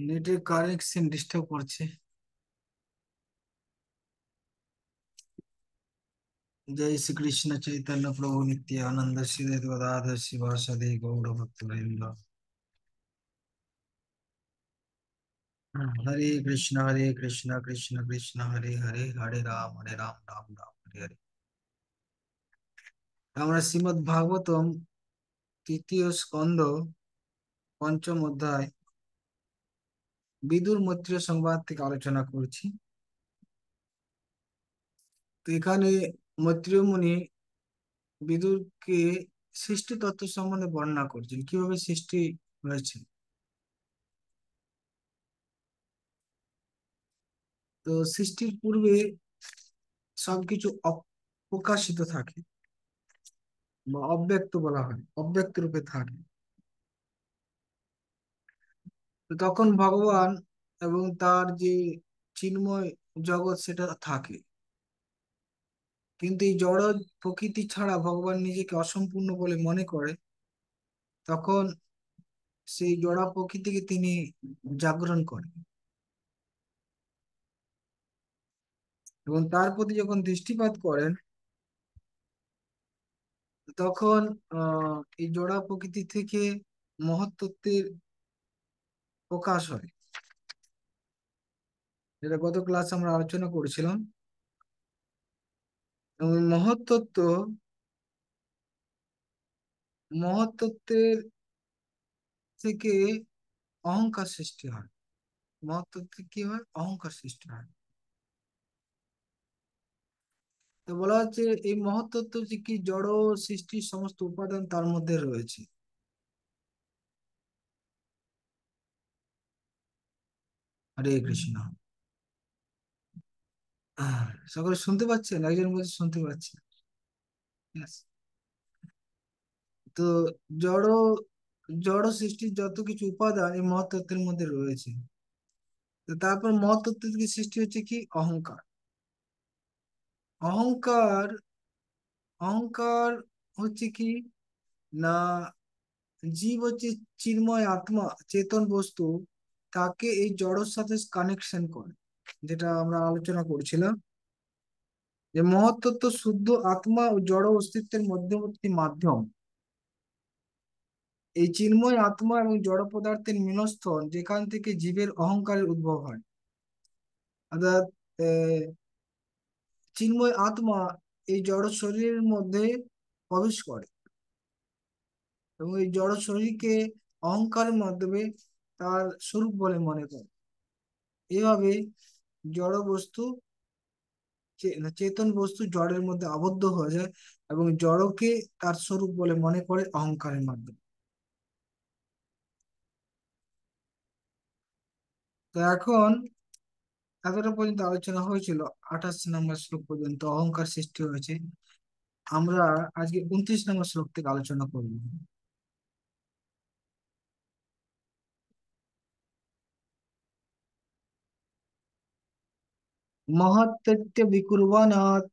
নেটের connection disturb করছে। जय श्री कृष्ण चैतन्य प्रभु नित्यानंद श्री गदाधर शिवासादि गौर भक्तवृंद। हरे कृष्ण कृष्ण कृष्ण हरे हरे हरे राम राम राम हरे हरे। আমরা শ্রীমদ্ ভাগবতম তৃতীয় স্কন্ধ পঞ্চম অধ্যায় বিদুর মৈত্রীয় সংবাদ থেকে আলোচনা করছি। তো এখানে মৈত্রীয় মুনি বিদুরকে সৃষ্টি তত্ত্ব সম্বন্ধে বর্ণনা করছেন, কিভাবে সৃষ্টি হয়েছে। তো সৃষ্টির পূর্বে সবকিছু অপ্রকাশিত থাকে বা অব্যক্ত বলা হয়, অব্যক্ত রূপে থাকে। তো তখন ভগবান এবং তার যে চিন্ময় জগৎ সেটা থাকে, কিন্তু এই জড় প্রকৃতি ছাড়া ভগবান নিজেকে অসম্পূর্ণ বলে মনে করে। তখন সেই জড় প্রকৃতিকে তিনি জাগরণ করেন এবং তার প্রতি যখন দৃষ্টিপাত করেন, তখন এই জড় প্রকৃতি থেকে মহত্তত্ত্বের প্রকাশ হয়, যেটা গত ক্লাস আমরা আলোচনা করেছিলাম। এবং মহত্তত্ত্বের থেকে অহংকার সৃষ্টি হয়। মহত্তত্ত্ব কি হয়? অহংকার সৃষ্টি হয়। তো বলা হচ্ছে এই মহত্তত্ত্ব যে কি জড় সৃষ্টির সমস্ত উপাদান তার মধ্যে রয়েছে। হরে কৃষ্ণ। সকলে শুনতে পাচ্ছেন? একজন বলছে শুনতে পাচ্ছি। Yes. তো জড় জড় সৃষ্টির যত কিছু উপাদান এই মহত্তত্ত্বের মধ্যে রয়েছে। তো তারপর মহত্তত্ত্ব থেকে সৃষ্টি হচ্ছে কি? অহংকার। অহংকার অহংকার হচ্ছে কি না, জীব হচ্ছে চিন্ময় আত্মা, চেতন বস্তু, তাকে এই জড়র সাথে কানেকশন করে, যেটা আমরা আলোচনা করছিলাম যে মহত্তত্ত্ব শুদ্ধ আত্মা ও জড় অস্তিত্বের মধ্যবর্তী মাধ্যম। এই চিন্ময় আত্মা এবং জড় পদার্থের মিলনস্থল, যেখান থেকে জীবের অহংকারের উদ্ভব হয়। অর্থাৎ আহ, চিন্ময় আত্মা এই জড় শরীরের মধ্যে প্রবেশ করে এবং এই জড় শরীরকে অহংকারের মাধ্যমে তার স্বরূপ বলে মনে করে। এভাবে জড় বস্তু চেতন বস্তু জড়ের মধ্যে আবদ্ধ হয়ে যায় এবং জড়কে তার স্বরূপ বলে মনে করে অহংকারের মাধ্যমে। তো এখন এতটা পর্যন্ত আলোচনা হয়েছিল, 28 নম্বর শ্লোক পর্যন্ত অহংকার সৃষ্টি হয়েছে। আমরা আজকে 29 নম্বর শ্লোক থেকে আলোচনা করব। মহত্তত্ত্ব বিকুর্বাণাৎ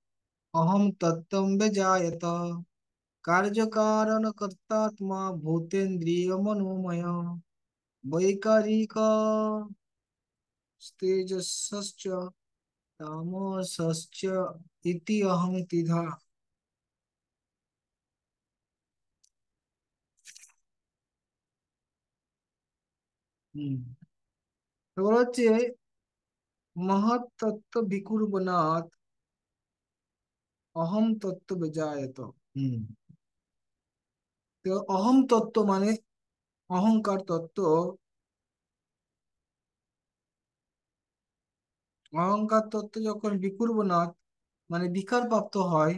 অহং তত্ত্বম বেজায়ত কার্যকারণকর্তাত্মা ভূতেন্দ্রিয় মনোময় বৈকারিক তেজসশ্চ তামসশ্চ ইতি অহং ত্রিধা। হম তো বলা হচ্ছে মহৎ তত্ত্ব বিকুর্বনাৎ অহম তত্ত্ব বেজায়ত। হম তো অহম তত্ত্ব মানে অহংকার তত্ত্ব। অহংকার তত্ত্ব যখন বিকুর্বনাৎ মানে বিকার প্রাপ্ত হয়।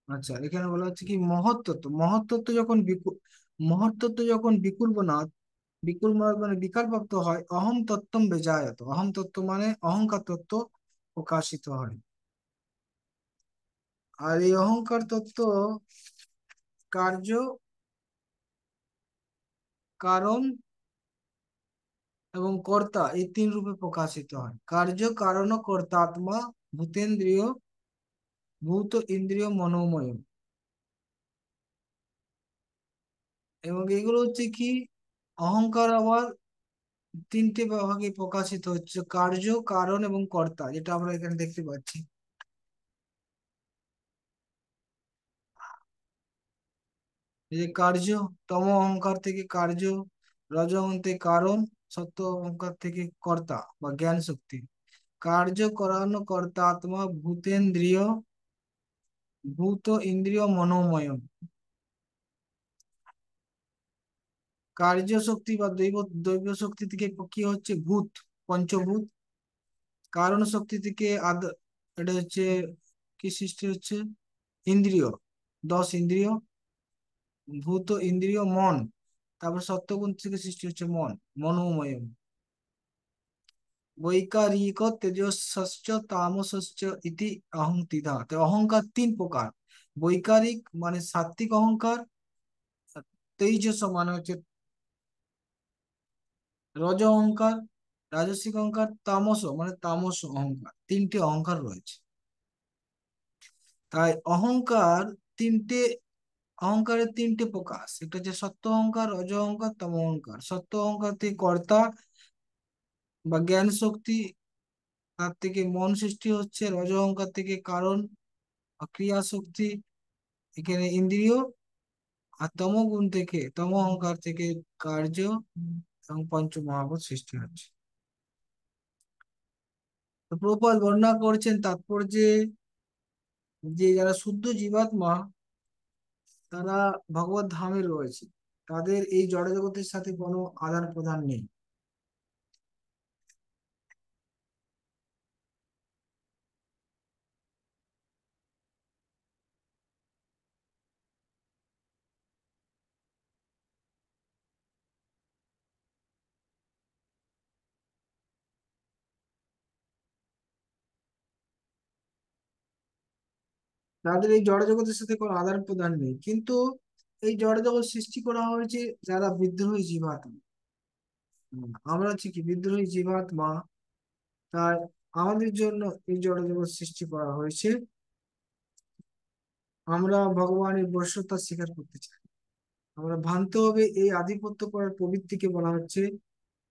আচ্ছা, এখানে বলা হচ্ছে কি মহৎ তত্ত্ব যখন বিকুর্বনাৎ, বিকুর্বনাৎ মানে বিকার প্রাপ্ত হয়, অহম তত্ত্বম বেজায়ত। অহম তত্ত্ব মানে অহংকার তত্ত্ব প্রকাশিত হয়। আর এই অহংকার তত্ত্ব কার্য কারণ এবং কর্তা এই তিন রূপে প্রকাশিত হয়। কার্য, কারণ ও কর্তাত্মা, ভূতেন্দ্রিয়, ভূত ইন্দ্রিয়, মনোময়। এবং এগুলো হচ্ছে কি, অহংকার আবার তিনটে ভাগে প্রকাশিত হচ্ছে: কার্য, কারণ এবং কর্তা, যেটা আমরা এখানে দেখতে পাচ্ছি। এই যে কার্য, তম অহংকার থেকে কার্য, রজ অহংকার থেকে কারণ, সত্য অহংকার থেকে কর্তা বা জ্ঞান শক্তি। কার্য করানো কর্তা আত্মা, ভূতেন্দ্রিয়, ভূত ইন্দ্রিয়, মনোময়। কার্য শক্তি বা দৈব দৈব শক্তি থেকে কি হচ্ছে, ভূত, পঞ্চভূত। কারণ শক্তি থেকে এটা হচ্ছে কি সৃষ্টি হচ্ছে, ইন্দ্রিয়, 10 ইন্দ্রিয়, ভূত ইন্দ্রিয়, মন। তারপর সত্যগুণ থেকে সৃষ্টি হচ্ছে মন, মনোময়। বৈকারিক তেজস্য তামসশ্চ ইতি অহংতিধা। তো অহংকার তিন প্রকার: বৈকারিক মানে সাত্বিক অহংকার, তেজস মানে হচ্ছে রজ অহংকার, রাজসিক অহংকার, তামস মানে তামস অহংকার। তিনটে অহংকার রয়েছে। তাই অহংকার তিনটে, অহংকারের তিনটে প্রকাশ: একটা হচ্ছে সত্য অহংকার, রজ অহংকার, তম অহংকার। সত্য অহংকার থেকে কর্তা বা জ্ঞান শক্তি, তার থেকে মন সৃষ্টি হচ্ছে। রজ অহংকার থেকে কারণ বা ক্রিয়া শক্তি, এখানে ইন্দ্রিয়। আর তমগুণ থেকে, তম অহংকার থেকে কার্য এবং পঞ্চ মহাভূত সৃষ্টি হচ্ছে। তো প্রভুপাদ বর্ণনা করছেন তাৎপর্যে, যে যারা শুদ্ধ জীবাত্মা, তারা ভগবত ধামে রয়েছে, তাদের এই জড় জগতের সাথে কোনো আদান প্রদান নেই। তাদের এই জড় জগতের সাথে কোনো আদান প্রদান নেই, কিন্তু এই জড় জগৎ সৃষ্টি করা হয়েছে যারা বিদ্রোহী জীবাত্মা। আমরা হচ্ছে কি বিদ্রোহী জীবাত্মা। তাই আমাদের জন্য এই জড় জগৎ সৃষ্টি করা হয়েছে। আমরা ভগবানের বশ্যতা স্বীকার করতে চাই। আমরা ভ্রান্ত হবে এই আধিপত্য করার প্রবৃত্তিকে বলা হচ্ছে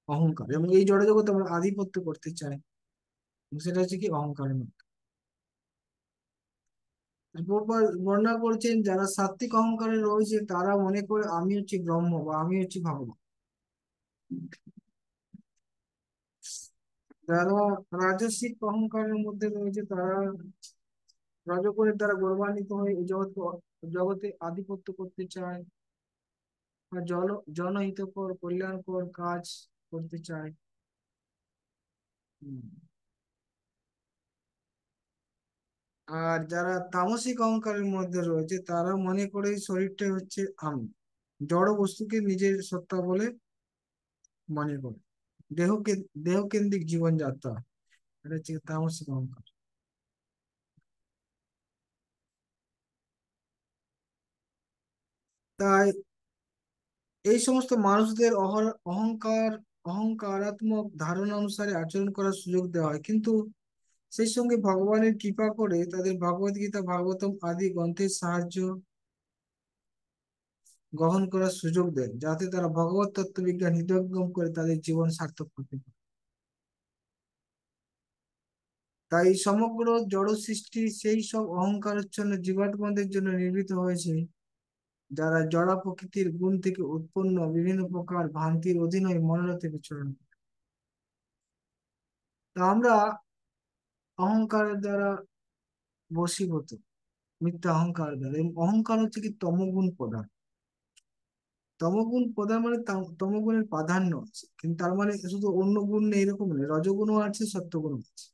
অহংকার, এবং এই জড় জগতে আমরা আধিপত্য করতে চাই, সেটা হচ্ছে কি অহংকারের মধ্যে। প্রভুপাদ বর্ণনা করছেন যারা সাত্বিক অহংকারে রয়েছে, তারা মনে করে আমি হচ্ছি ব্রহ্ম বা আমি হচ্ছি ভগবান। যারা রাজসিক অহংকারের মধ্যে রয়েছে, তারা রজগুণের দ্বারা গৌরবান্বিত হয়ে এই জগতে আধিপত্য করতে চায়, বা জনহিতকর কল্যাণকর কাজ করতে চায়। হুম। আর যারা তামসিক অহংকারের মধ্যে রয়েছে, তারা মনে করে এই শরীরটাই হচ্ছে আমি, জড় বস্তুকে নিজের সত্তা বলে মনে করে। দেহকে, দেহকেন্দ্রিক জীবনযাত্রা, এটা হচ্ছে তামসিক অহংকার। তাই এই সমস্ত মানুষদের অহংকারাত্মক ধারণা অনুসারে আচরণ করার সুযোগ দেওয়া হয়, কিন্তু সেই সঙ্গে ভগবানের কৃপা করে তাদের ভগবদ গীতা, ভাগবতম আদি গ্রন্থের সাহায্য গ্রহণ করার সুযোগ দেন, যাতে তারা ভগবত তত্ত্ববিজ্ঞান হৃদয়ঙ্গম করে তাদের জীবন সার্থক করতে পারে। তাই সমগ্র জড় সৃষ্টি সেই সব অহংকারাচ্ছন্ন জীবাত্মাদের জন্য নির্মিত হয়েছে, যারা জড় প্রকৃতির গুণ থেকে উৎপন্ন বিভিন্ন প্রকার ভ্রান্তির অধীনে মনোরথে বিচরণ করে। তা আমরা অহংকারের দ্বারা বশীভূত, মিথ্যা অহংকার দ্বারা। এবং অহংকার হচ্ছে কি তমগুণ প্রধান। তমগুণ প্রধান মানে তমগুণের প্রাধান্য আছে, কিন্তু তার মানে শুধু অন্য গুণ নেই এরকম নেই, রজগুণও আছে, সত্যগুণও আছে।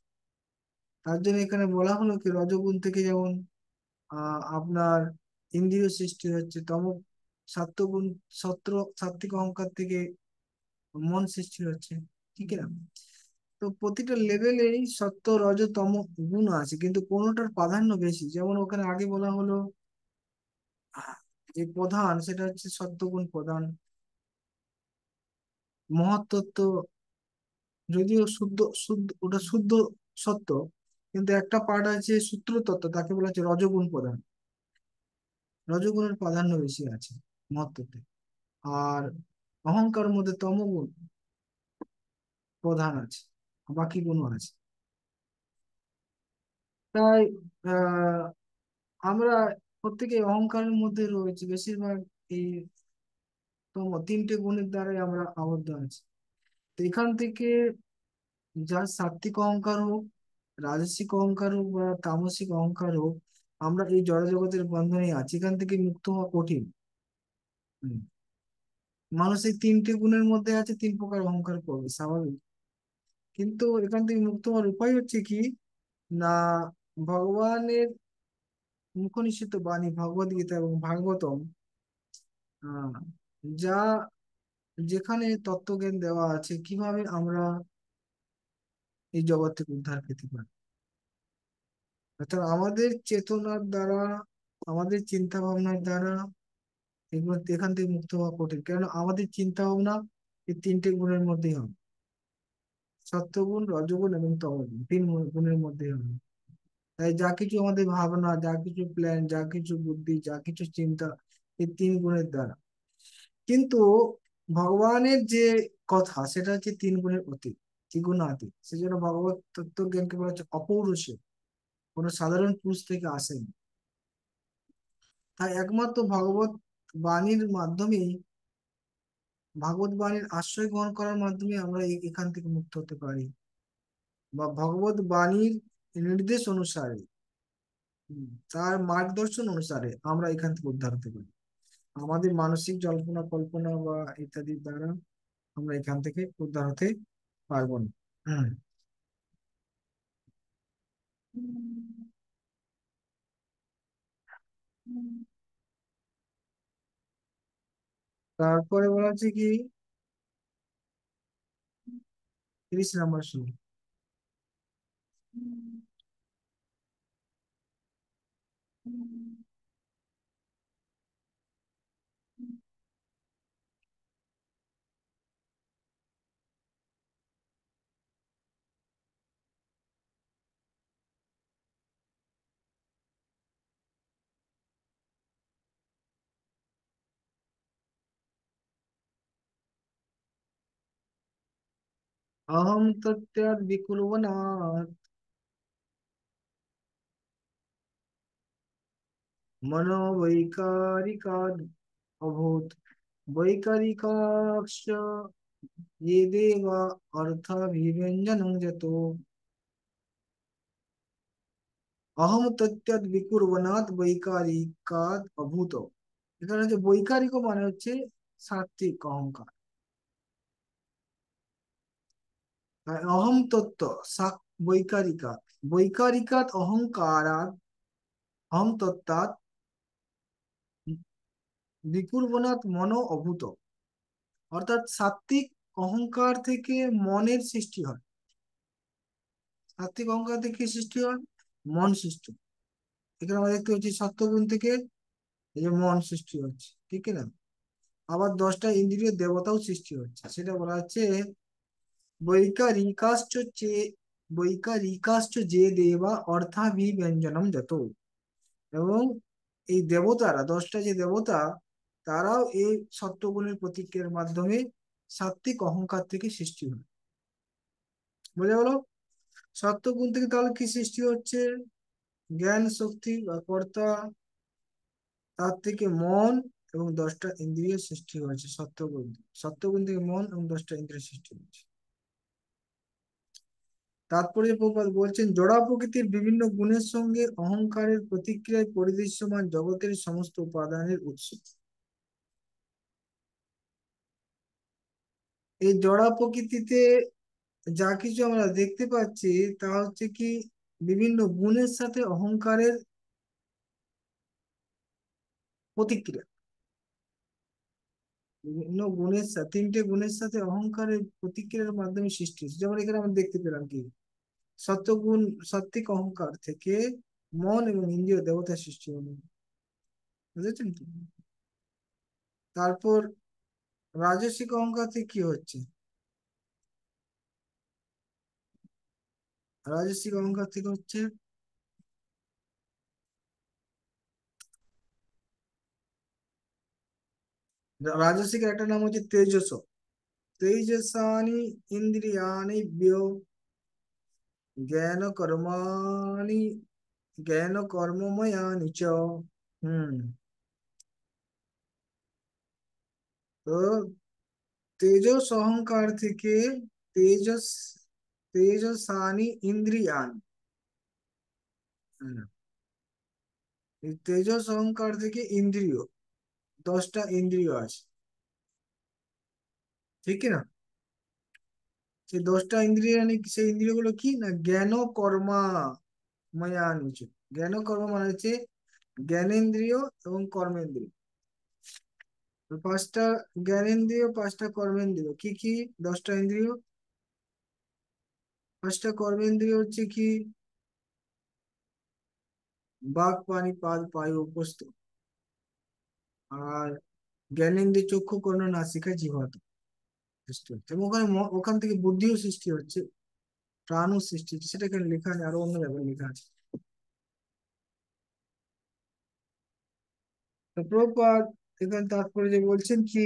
তার জন্য এখানে বলা হলো কি, রজগুণ থেকে যেমন আপনার ইন্দ্রিয় সৃষ্টি হচ্ছে, সাত্ত্বগুণ, সত্য সাত্বিক অহংকার থেকে মন সৃষ্টি হচ্ছে, ঠিক না? তো প্রতিটা লেভেলেই সত্য, রজ, তম গুণ আছে, কিন্তু কোনোটার প্রাধান্য বেশি। যেমন ওখানে আগে বলা হলো আহ, যে প্রধান, সেটা হচ্ছে সত্যগুণ প্রধান, মহত্তত্ত্ব যদিও শুদ্ধ শুদ্ধ ওটা শুদ্ধ সত্য, কিন্তু একটা পার্ট আছে সূত্র তত্ত্ব, তাকে বলা হচ্ছে রজগুণ প্রধান। রজগুণের প্রাধান্য বেশি আছে মহত্বতে। আর অহংকারের মধ্যে তমগুণ প্রধান আছে, বাকি গুণও আছে। তাই আহ আমরা প্রত্যেকে অহংকারের মধ্যে রয়েছে বেশিরভাগ। এই তিনটে গুণের দ্বারাই আমরা আবদ্ধ আছি। তো এখান থেকে যার সাত্ত্বিক অহংকার হোক, রাজসিক অহংকার হোক বা তামসিক অহংকার হোক, আমরা এই জড়জগতের বন্ধনে আছি, এখান থেকে মুক্ত হওয়া কঠিন। হুম। মানুষ এই তিনটে গুণের মধ্যে আছে, তিন প্রকার অহংকার করবে, স্বাভাবিক। কিন্তু এখান থেকে মুক্ত হওয়ার উপায় হচ্ছে কি, না ভগবানের মুখনিসৃত বাণী ভগবদ গীতা এবং ভাগবতম, আহ, যা যেখানে তত্ত্বজ্ঞান দেওয়া আছে কিভাবে আমরা এই জগৎ থেকে উদ্ধার পেতে পারি। অর্থাৎ আমাদের চেতনার দ্বারা, আমাদের চিন্তা ভাবনার দ্বারা এগুলো এখান থেকে মুক্ত হওয়া কঠিন, কারণ আমাদের চিন্তা ভাবনা এই তিনটে গুণের মধ্যেই হবে। সত্ত্বগুণ, রজগুণ এবং তমগুণ, তিন গুণের মধ্যেই হবে। তাই যা কিছু আমাদের ভাবনা, যা কিছু প্ল্যান, যা কিছু বুদ্ধি, যা কিছু চিন্তা, এই তিন গুণের দ্বারা। কিন্তু ভগবানের যে কথা সেটা হচ্ছে তিন গুণের অতীত, ত্রিগুণাতীত। সেজন্য ভগবত তত্ত্বজ্ঞানকে বলা হচ্ছে অপৌরুষেয়, কোনো সাধারণ পুরুষ থেকে আসেনি। তাই একমাত্র ভগবত বাণীর মাধ্যমেই, ভাগবত বাণীর আশ্রয় গ্রহণ করার মাধ্যমে আমরা এখান থেকে মুক্ত হতে পারি, বা ভগবত বাণীর নির্দেশ অনুসারে, তার মার্গদর্শন অনুসারে আমরা এখান থেকে উদ্ধার হতে পারি। আমাদের মানসিক জল্পনা কল্পনা বা ইত্যাদির দ্বারা আমরা এখান থেকে উদ্ধার হতে পারবো না। হুম। তারপরে বলা হচ্ছে কি, 30 নম্বর শুনি। अहम तत्त्वात् विकुर्वनात् मनो वैकारिकाद् अभूत् वैकारिकाश्च ये देव अर्थाभिव्यञ्जनं यतो अहम तत्त्वात् विकुर्वनात् वैकारिकाद् अभूত। এখানে হচ্ছে বৈকারিক মানে হচ্ছে সাত্ত্বিক অহংকার। আর অহম তত্ত্ব বৈকারিকাত, বৈকারিকাত অহংকারাৎ, অহম তত্ত্বাৎ বিকুর্বনাৎ মনো অভূত। অর্থাৎ সাত্ত্বিক অহংকার থেকে মনের সৃষ্টি হয়। সাত্ত্বিক অহংকার থেকে কি সৃষ্টি হয়? মন সৃষ্টি হয়। এখানে আমরা দেখতে পাচ্ছি সত্ত্বগুণ থেকে এই যে মন সৃষ্টি হচ্ছে, ঠিক না? আবার 10টা ইন্দ্রিয় দেবতাও সৃষ্টি হচ্ছে, সেটা বলা হচ্ছে বৈকারিকাশ্চ চে বৈকারিকাশ্চ যে দেবা অর্থাভিব্যঞ্জনম যত। এবং এই দেবতারা, 10টা যে দেবতা, তারাও এই সত্ত্বগুণের প্রতীকের মাধ্যমে সাত্ত্বিক অহংকার থেকে সৃষ্টি হয়। বোঝা গেল? সত্ত্বগুণ থেকে তাহলে কি সৃষ্টি হচ্ছে? জ্ঞান শক্তি বা কর্তা, তার থেকে মন এবং 10টা ইন্দ্রিয় সৃষ্টি হয়েছে সত্ত্বগুণ থেকে। সত্ত্বগুণ থেকে মন এবং 10টা ইন্দ্রিয় সৃষ্টি হয়েছে। তারপরে প্রভুপাদ বলছেন, জড়া প্রকৃতির বিভিন্ন গুণের সঙ্গে অহংকারের প্রতিক্রিয়ায় পরিদৃশ্যমান জগতের সমস্ত উপাদানের উৎস। এই জড়া প্রকৃতিতে যা কিছু আমরা দেখতে পাচ্ছি তা হচ্ছে কি, বিভিন্ন গুণের সাথে অহংকারের প্রতিক্রিয়া। বিভিন্ন গুণের সাথে, তিনটে গুণের সাথে অহংকারের প্রতিক্রিয়ার মাধ্যমে সৃষ্টি হচ্ছে। যেমন এখানে আমরা দেখতে পেলাম কি, সত্ত্বগুণ, সাত্ত্বিক অহংকার থেকে মন এবং ইন্দ্রিয় দেবতা সৃষ্টি হলো। বুঝেছেন তো? তারপর রাজসিক অহংকার থেকে কি হচ্ছে? রাজস্বিক অহংকার থেকে হচ্ছে রাজস্বিকের একটা নাম হচ্ছে তেজস। তেজসানি ইন্দ্রিয়াণি জ্ঞান কর্মাণি জ্ঞান কর্মময়ানি চ। হুম। তো তেজস অহংকার থেকে তেজস তেজসানি ইন্দ্রিয়ান। হুম। এই তেজস অহংকার থেকে ইন্দ্রিয়, 10টা ইন্দ্রিয় আছে, ঠিক কি না? সেই 10টা ইন্দ্রিয় সেই ইন্দ্রিয়গুলো কি না, জ্ঞান কর্মা ময়া নিচু। জ্ঞান কর্ম মানে হচ্ছে জ্ঞানেন্দ্রিয় এবং কর্মেন্দ্রিয়। তো 5টা জ্ঞানেন্দ্রিয়, 5টা কর্মেন্দ্রিয় কি কি? 10টা ইন্দ্রিয়। 5টা কর্মেন্দ্রিয় হচ্ছে কি? বাক পানি পাদ পায়ু উপস্থ। আর জ্ঞানেন্দ্রিয় চক্ষু কর্ণ নাসিকা জিহ্বা সৃষ্টি হচ্ছে, এবং ওখান থেকে বুদ্ধিও সৃষ্টি হচ্ছে, প্রাণও সৃষ্টি হচ্ছে। সেটা এখানে লেখা আছে, আরো অন্য জায়গায় লেখা আছে। তো প্রভুপাদ এখানে তারপরে যে বলছেন কি,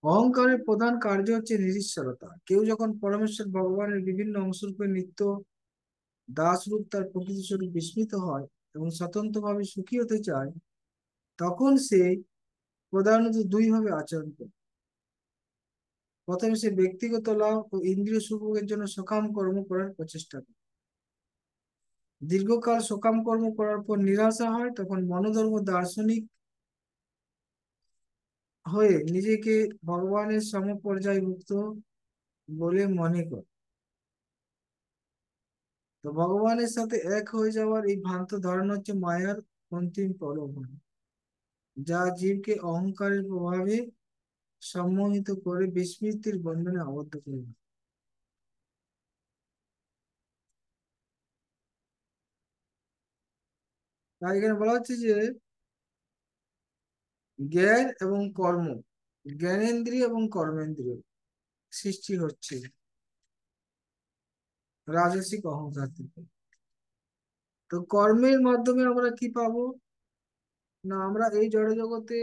অহংকারের প্রধান কার্য হচ্ছে নিরীশ্বরতা। কেউ যখন পরমেশ্বর ভগবানের বিভিন্ন অংশরূপে নিত্য দাস রূপ তার প্রকৃতি স্বরূপ বিস্মিত হয় এবং স্বতন্ত্রভাবে সুখী হতে চায়, তখন সে প্রধানত দুই ভাবে আচরণ করে। প্রথমে সে ব্যক্তিগত লাভ ও ইন্দ্রিয় সুভোগের জন্য সকাম কর্ম করার প্রচেষ্টা করে। দীর্ঘকাল সকাম কর্ম করার পর নিরাশা হয়, তখন মনোধর্ম দার্শনিক হয়ে নিজেকে ভগবানের সমপর্যায়ভুক্ত বলে মনে করে। তো ভগবানের সাথে এক হয়ে যাওয়ার এই ভ্রান্ত ধারণা হচ্ছে মায়ার অন্তিম প্রলোভন, যা জীবকে অহংকারের প্রভাবে সম্মোহিত করে বিস্মৃতির বন্ধনে আবদ্ধ করে দেয়। তাই এখানে বলা হচ্ছে যে জ্ঞান এবং কর্ম, জ্ঞানেন্দ্রিয় এবং কর্মেন্দ্রিয় সৃষ্টি হচ্ছে রাজসিক অহংকার থেকে। তো কর্মের মাধ্যমে আমরা কি পাবো? না, আমরা এই জড় জগতে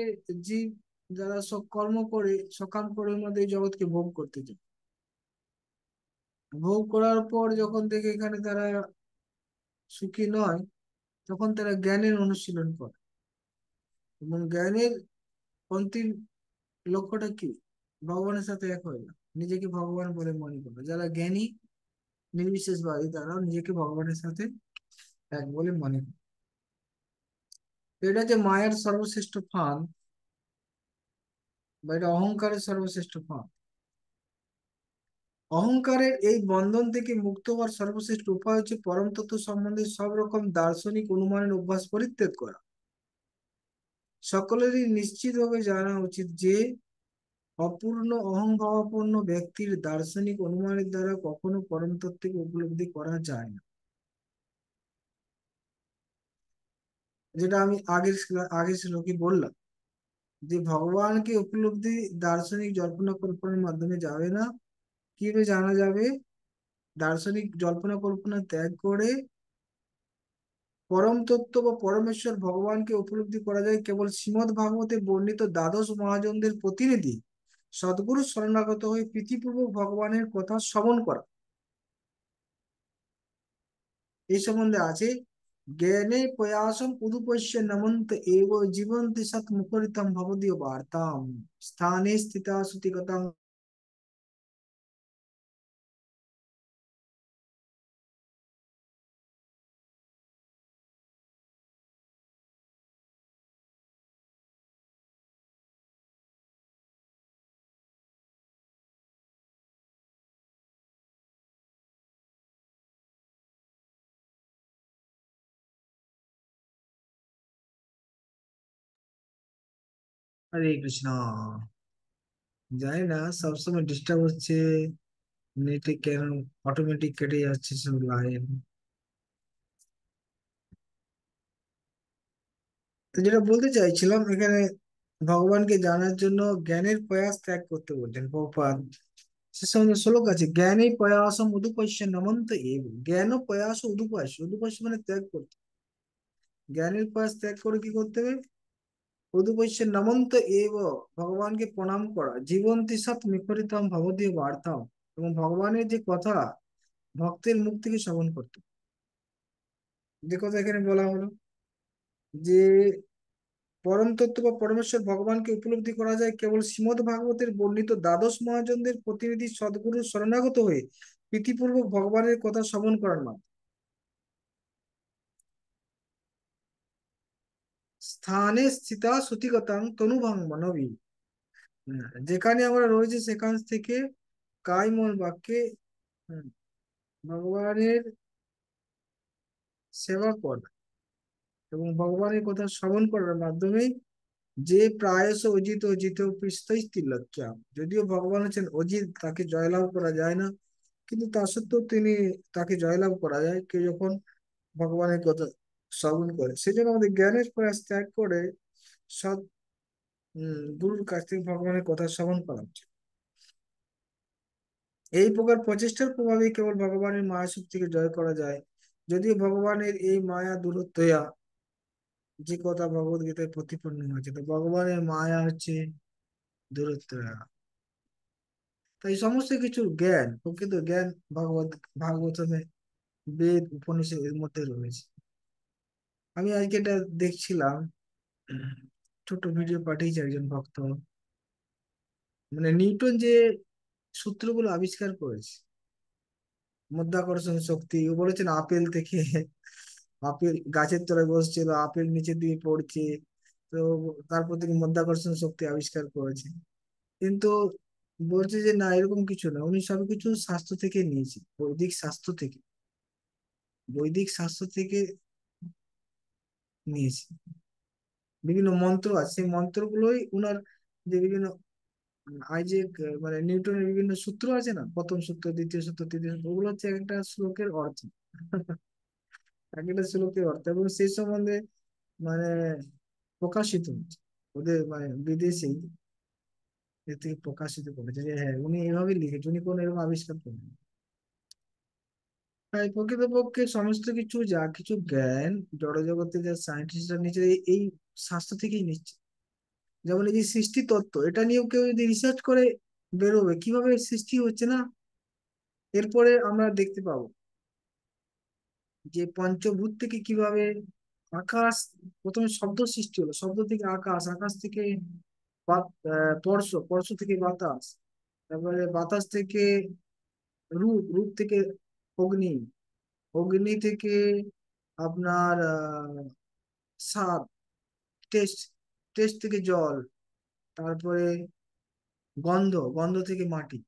জীব যারা সব কর্ম করে সকাম কর্মের মধ্যে এই জগৎকে ভোগ করতে চায়। ভোগ করার পর যখন দেখে এখানে তারা সুখী নয়, তখন তারা জ্ঞানের অনুশীলন করে। এবং জ্ঞানের অন্তিম লক্ষ্যটা কি? ভগবানের সাথে এক হয়ে যাওয়া, নিজেকে ভগবান বলে মনে করে। যারা জ্ঞানী নির্বিশেষবাদী তারাও নিজেকে ভগবানের সাথে এক বলে মনে করে। তো এটা যে মায়ের সর্বশ্রেষ্ঠ ফাঁদ, বা এটা অহংকারের সর্বশ্রেষ্ঠ ফাঁদ। অহংকারের এই বন্ধন থেকে মুক্ত হওয়ার সর্বশ্রেষ্ঠ উপায় হচ্ছে পরম তত্ত্ব সম্বন্ধে সব রকম দার্শনিক অনুমানের অভ্যাস পরিত্যাগ করা। সকলেরই নিশ্চিতভাবে জানা উচিত যে অপূর্ণ অহংভাবাপন্ন ব্যক্তির দার্শনিক অনুমানের দ্বারা কখনো পরম তত্ত্বকে উপলব্ধি করা যায় না। যেটা আমি আগের শ্লোকে বললাম, যে ভগবানকে উপলব্ধি দার্শনিক জল্পনা কল্পনার মাধ্যমে যাবে না। কিভাবে জানা যাবে? দার্শনিক জল্পনা কল্পনা ত্যাগ করে পরম তত্ত্ব বা পরমেশ্বর ভগবানকে উপলব্ধি করা যায় কেবল শ্রীমদ্ ভাগবতে বর্ণিত দ্বাদশ মহাজনদের প্রতিনিধি সদ্গুরু শরণাগত হয়ে প্রীতিপূর্বক ভগবানের কথা শ্রবণ করা। এই সম্বন্ধে আছে, জ্ঞানে প্রয়াসম উদুপস্য নমন্ত এব জীবন্তি সৎ মুখরিতম ভবদীয় বার্তাম স্থানে স্থিতা সুতিগতম। হরে কৃষ্ণ। জানি না সবসময় ডিস্টার্ব হচ্ছে, নেটে কেন অটোমেটিক কেটে যাচ্ছে সব লাইন। তো যেটা বলতে চাইছিলাম এখানে, ভগবানকে জানার জন্য জ্ঞানের প্রয়াস ত্যাগ করতে বলছেন প্রভুপাদ। সে সঙ্গে শ্লোক আছে, জ্ঞানে প্রয়াসম উদুপস্য নমন্ত এব। জ্ঞান ও প্রয়াস ও উদুপস্য, উদুপস্য মানে ত্যাগ করতে। জ্ঞানের প্রয়াস ত্যাগ করে কি করতে হবে? উদুপস্য নমন্ত এব, ভগবানকে প্রণাম করা। জীবন্তি সৎ বিপরীতম ভবদীয় বার্তাম, এবং ভগবানের যে কথা ভক্তের মুখ থেকে শ্রবণ করতে। যে কথা এখানে বলা হলো যে পরম তত্ত্ব বা পরমেশ্বর ভগবানকে উপলব্ধি করা যায় কেবল শ্রীমদ্ ভাগবতের বর্ণিত দ্বাদশ মহাজনদের প্রতিনিধি সদ্গুরু শরণাগত হয়ে প্রীতিপূর্বক ভগবানের কথা শ্রবণ করার মাধ্যমে। স্থানে স্থিতা সুতিগতাং তনুভাং মানবী। যেখানে আমরা রয়েছি সেখান থেকে কায় মন বাক্যে হুম, ভগবানের সেবা করা এবং ভগবানের কথা শ্রবণ করার মাধ্যমে যে প্রায়শ অজিত অজিত পৃষ্ঠাই তিলক্ষ্যা। যদিও ভগবান হচ্ছেন অজিত, তাকে জয়লাভ করা যায় না, কিন্তু তা সত্ত্বেও তাকে জয়লাভ করা যায় কেউ যখন ভগবানের কথা শ্রবণ করে। সেই জন্য আমাদের জ্ঞানের প্রয়াস ত্যাগ করে সৎ গুরুর কাছ থেকে ভগবানের কথা শ্রবণ করা উচিত। এই প্রকার প্রচেষ্টার প্রভাবে কেবল ভগবানের মায়া শক্তিকে জয় করা যায়। যদিও ভগবানের এই মায়া দূরত্ব, যে কথা ভগবত গীতায় প্রতিপন্ন হয়েছে, তো ভগবানের মায়া হচ্ছে দূরত্ব। তাই সমস্ত কিছু জ্ঞান, প্রকৃত জ্ঞান ভাগবতমে, বেদ উপনিষদ এর মধ্যে রয়েছে। আমি আজকে এটা দেখছিলাম, উম, ছোট ভিডিও পাঠিয়েছে একজন ভক্ত। মানে নিউটন যে সূত্রগুলো আবিষ্কার করেছে, মাধ্যাকর্ষণ শক্তি, ও বলেছেন আপেল থেকে, আপেল গাছের তলায় বসছিল, আপেল নিচের দিকে পড়ছে, তো তারপর থেকে মাধ্যাকর্ষণ শক্তি আবিষ্কার করেছে। কিন্তু বলছে যে না, এরকম কিছু না, উনি সবকিছু শাস্ত্র থেকে নিয়েছে, বৈদিক শাস্ত্র থেকে, বৈদিক শাস্ত্র থেকে নিয়েছে। বিভিন্ন মন্ত্র আছে, সেই মন্ত্রগুলোই উনার যে বিভিন্ন আইজেক মানে নিউটনের বিভিন্ন সূত্র আছে না, প্রথম সূত্র, দ্বিতীয় সূত্র, তৃতীয় সূত্র, ওগুলো হচ্ছে এক একটা শ্লোকের অর্থ। এক একটা শ্লোকের অর্থ, এবং সেই সম্বন্ধে মানে প্রকাশিত হচ্ছে ওদের মানে বিদেশি এর থেকে প্রকাশিত করেছে যে হ্যাঁ উনি এইভাবে লিখেছেন, উনি কোনো এরকম আবিষ্কার করেন। তাই প্রকৃতপক্ষে সমস্ত কিছু, যা কিছু জ্ঞান জড়জগতে যা সায়েন্টিস্টরা নিচ্ছে, এই শাস্ত্র থেকেই নিচ্ছে। যেমন এই যে সৃষ্টি তত্ত্ব, এটা নিয়েও কেউ যদি রিসার্চ করে বেরোবে কিভাবে সৃষ্টি হচ্ছে না, এরপরে আমরা দেখতে পাবো যে পঞ্চভূত থেকে কিভাবে আকাশ, প্রথমে শব্দ সৃষ্টি হলো, শব্দ থেকে আকাশ, আকাশ থেকে পর্শ, পর্শ থেকে বাতাস, তারপরে বাতাস থেকে রূপ, রূপ থেকে অগ্নি, অগ্নি থেকে আপনার স্বাদ, টেস্ট, টেস্ট থেকে জল, তারপরে গন্ধ, গন্ধ থেকে মাটি।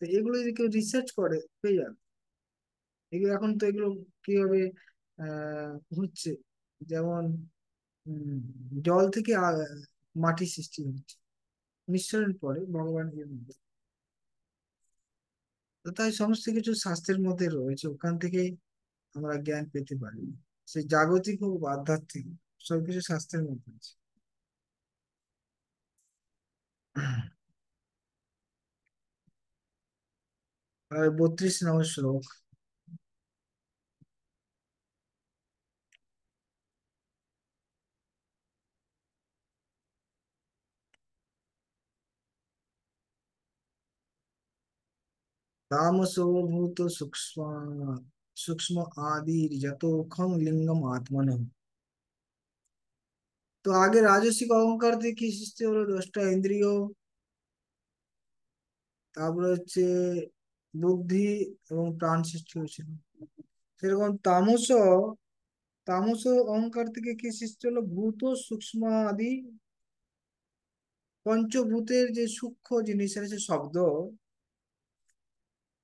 তো এগুলো যদি কেউ রিসার্চ করে পেয়ে যাবে। এগুলো এখন তো এগুলো কিভাবে হচ্ছে, যেমন উম, জল থেকে মাটি সৃষ্টি হচ্ছে নিঃসরণ পরে ভগবান তো। তাই সমস্ত কিছু শাস্ত্রের মধ্যে রয়েছে, ওখান থেকেই আমরা জ্ঞান পেতে পারি। সে জাগতিক হোক বা আধ্যাত্মিক, সবকিছু শাস্ত্রের মধ্যে আছে। আর 32 নম্বর শ্লোক। तामसो भूत सूक्ष्म सूक्ष्म आदि যত খং লিঙ্গম আত্মনঃ। তো আগে রাজসিক অহংকার থেকে কি সৃষ্টি হলো? 10টা ইন্দ্রিয়, তারপরে হচ্ছে বুদ্ধি এবং প্রাণ সৃষ্টি হয়েছিল। সেরকম তামস অহংকার থেকে কি সৃষ্টি হলো? ভূত সূক্ষ্ম আদি পঞ্চভূতের যে সূক্ষ্ম জিনিসের যে শব্দ।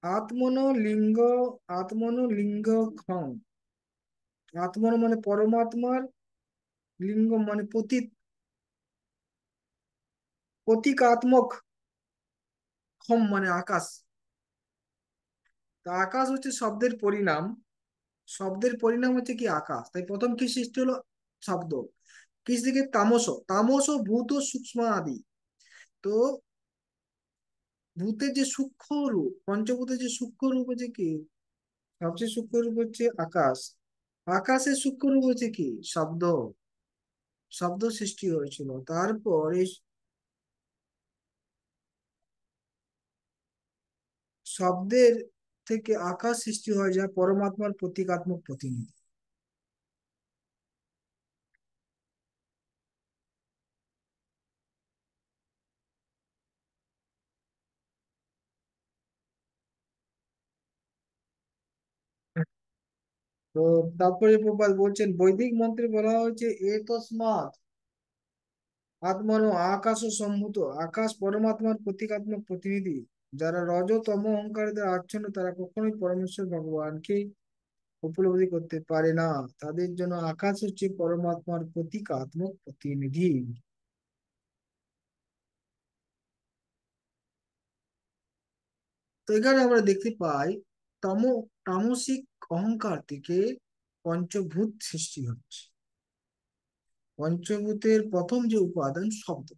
আত্মনো লিঙ্গ, আত্মনো লিঙ্গ ক্ষং, আত্মনো মানে পরমাত্মার, লিঙ্গ মানে প্রতীকাত্মক, ক্ষম মানে আকাশ। তা আকাশ হচ্ছে শব্দের পরিণাম, শব্দের পরিণাম হচ্ছে কি আকাশ। তাই প্রথম কি সৃষ্টি হলো? শব্দ। কিস দিকে তামস, তামস ভূত সূক্ষ্ম আদি। তো ভূতের যে সূক্ষ্ম রূপ, পঞ্চভূতের যে সূক্ষ্ম রূপ হচ্ছে কি, সবচেয়ে সূক্ষ্ম রূপ হচ্ছে আকাশ। আকাশের সূক্ষ্ম রূপ হচ্ছে কি, শব্দ। শব্দ সৃষ্টি হয়েছিল, তারপর এই শব্দের থেকে আকাশ সৃষ্টি হয়, যা পরমাত্মার প্রতীকাত্মক প্রতিনিধি। তো তারপরে প্রপাল বলছেন, বৈদিক মন্ত্রে বলা হয়েছে এ তসমাৎ আত্মানো আকাশ ও সম্ভূত। আকাশ পরমাত্মার প্রতীকাত্মক প্রতিনিধি। যারা রজ তম অহংকারীদের আচ্ছন্ন, তারা কখনোই পরমেশ্বর ভগবানকে উপলব্ধি করতে পারে না। তাদের জন্য আকাশ হচ্ছে পরমাত্মার প্রতীকাত্মক প্রতিনিধি। তো এখানে আমরা দেখতে পাই তম তামসিক অহংকার থেকে পঞ্চভূত সৃষ্টি হচ্ছে। পঞ্চভূতের প্রথম যে উপাদান শব্দ,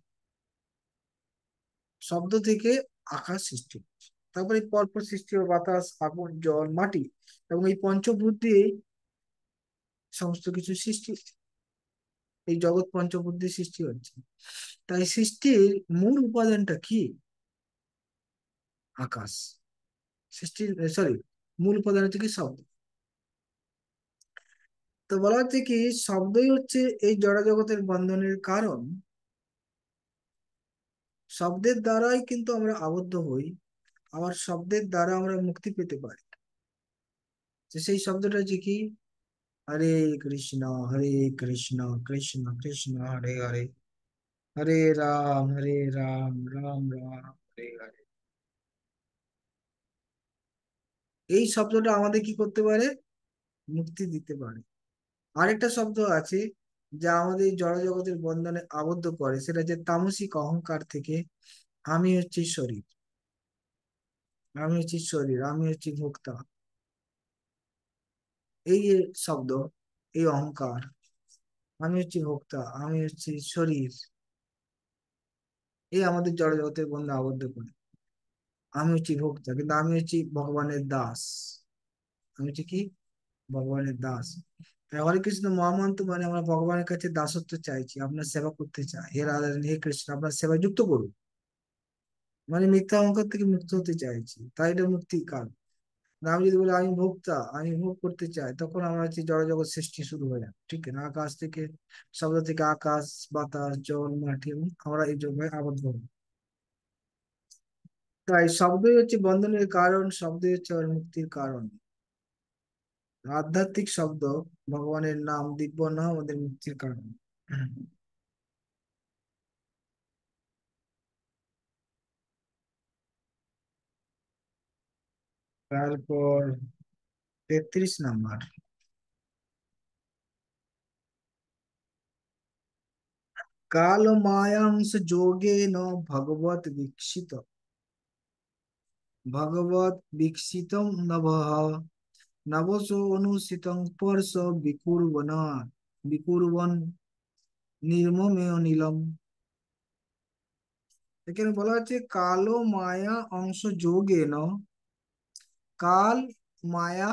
শব্দ থেকে আকাশ সৃষ্টি হচ্ছে। তারপরে পরপর সৃষ্টি হয় বাতাস, আগুন, জল, মাটি, এবং এই পঞ্চভূত দিয়ে সমস্ত কিছু সৃষ্টি, এই জগৎ পঞ্চভূত দিয়ে সৃষ্টি হচ্ছে। তাই সৃষ্টির মূল উপাদানটা কি? আকাশ। সৃষ্টির, সরি, মূল উপাদান হচ্ছে কি শব্দ। তো বলা হচ্ছে কি, শব্দই হচ্ছে এই জড় জগতের বন্ধনের কারণ। শব্দের দ্বারাই কিন্তু আমরা আবদ্ধ হই, আবার শব্দের দ্বারা আমরা মুক্তি পেতে পারি। তো সেই শব্দটা হচ্ছে কি, হরে কৃষ্ণ হরে কৃষ্ণ কৃষ্ণ কৃষ্ণ হরে হরে, হরে রাম রাম রাম হরে হরে। এই শব্দটা আমাদের কি করতে পারে? মুক্তি দিতে পারে। আরেকটা শব্দ আছে যা আমাদের এই জড় জগতের বন্ধনে আবদ্ধ করে, সেটা যে তামসিক অহংকার থেকে। আমি হচ্ছি শরীর, আমি হচ্ছি শরীর, আমি হচ্ছি ভোক্তা। এই যে শব্দ, এই অহংকার, আমি হচ্ছি ভোক্তা, আমি হচ্ছি শরীর, এই আমাদের জড় জগতের বন্ধনে আবদ্ধ করে। আমি হচ্ছি ভোক্তা, কিন্তু আমি হচ্ছি ভগবানের দাস। আমি হচ্ছি কি, ভগবানের দাস। তাই হরে কৃষ্ণ মহামন্ত্র মানে আমরা ভগবানের কাছে দাসত্ব চাইছি, আপনার সেবা করতে চাই, হে রাধা হে কৃষ্ণ আপনার সেবায় যুক্ত করুন। মানে মিথ্যা অহংকার থেকে মুক্ত হতে চাইছি, তাই এটা মুক্তির কারণ। না, আমি যদি বলি আমি ভোক্তা, আমি ভোগ করতে চাই, তখন আমার হচ্ছে জড় জগৎ সৃষ্টি শুরু হয়ে যায়, ঠিক না? আকাশ থেকে, শব্দ থেকে আকাশ, বাতাস, জল, মাটি, এবং আমরা এই জন্যই আবদ্ধ হই। তাই শব্দই হচ্ছে বন্ধনের কারণ, শব্দই হচ্ছে আমার মুক্তির কারণ। আধ্যাত্মিক শব্দ, ভগবানের নাম, দিব্য নাম আমাদের মুক্তির কারণ। তারপর 33 নাম্বার, কাল মায়াংশ যোগেন ভগবত বিকশিত, ভগবত বিকশিতং নভঃ, নবসো অনুসিতং পরশ বিকুর্বন, বিকুর্বন নির্মমেয় নীলম। এখানে বলা হচ্ছে কালো মায়া অংশ যোগেন। কাল, মায়া,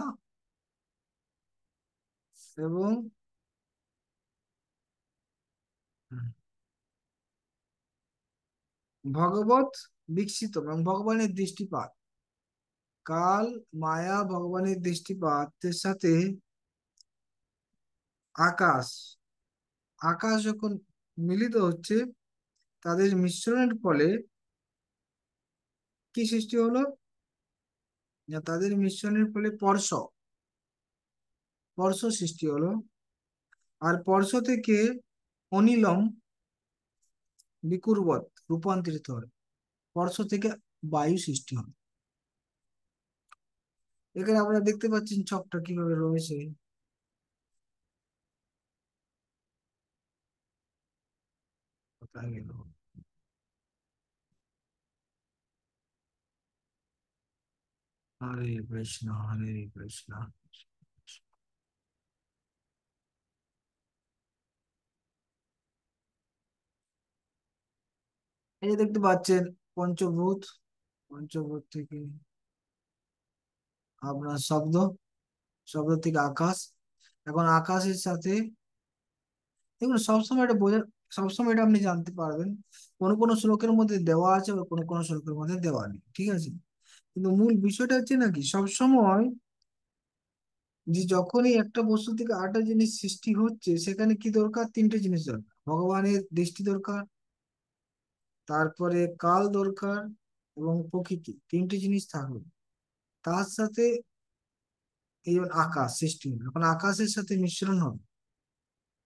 এবং ভগবত বিকশিত, এবং ভগবানের দৃষ্টিপাত। কাল, মায়া, ভগবানের দৃষ্টিপাতের সাথে আকাশ, আকাশ যখন মিলিত হচ্ছে, তাদের মিশ্রণের ফলে কি সৃষ্টি হলো? না, তাদের মিশ্রণের ফলে পর্শ, পর্শ সৃষ্টি হলো। আর পর্শ থেকে অনিলম বিকুর্বত রূপান্তরিত হয়। পর্শ থেকে বায়ু সৃষ্টি হয়। এখানে আপনারা দেখতে পাচ্ছেন ছকটা কিভাবে রয়েছে। কোথায় গেল? হরে কৃষ্ণ হরে কৃষ্ণ। এই যে দেখতে পাচ্ছেন পঞ্চভূত, পঞ্চভূত থেকে আপনার শব্দ, শব্দ থেকে আকাশ। এখন আকাশের সাথে দেখুন সবসময় এটা বোঝা, সবসময় এটা আপনি জানতে পারবেন কোন কোন শ্লোকের মধ্যে দেওয়া আছে বা কোন কোন শ্লোকের মধ্যে দেওয়া নেই, ঠিক আছে। কিন্তু মূল বিষয়টা হচ্ছে নাকি সবসময় যে যখনই একটা বস্তু থেকে আরেকটা জিনিস সৃষ্টি হচ্ছে সেখানে কি দরকার, তিনটে জিনিস দরকার। ভগবানের দৃষ্টি দরকার, তারপরে কাল দরকার, এবং প্রকৃতি, তিনটে জিনিস থাকবে। তার সাথে এই যেমন আকাশ সৃষ্টি হলো, এখন আকাশের সাথে মিশ্রণ হবে।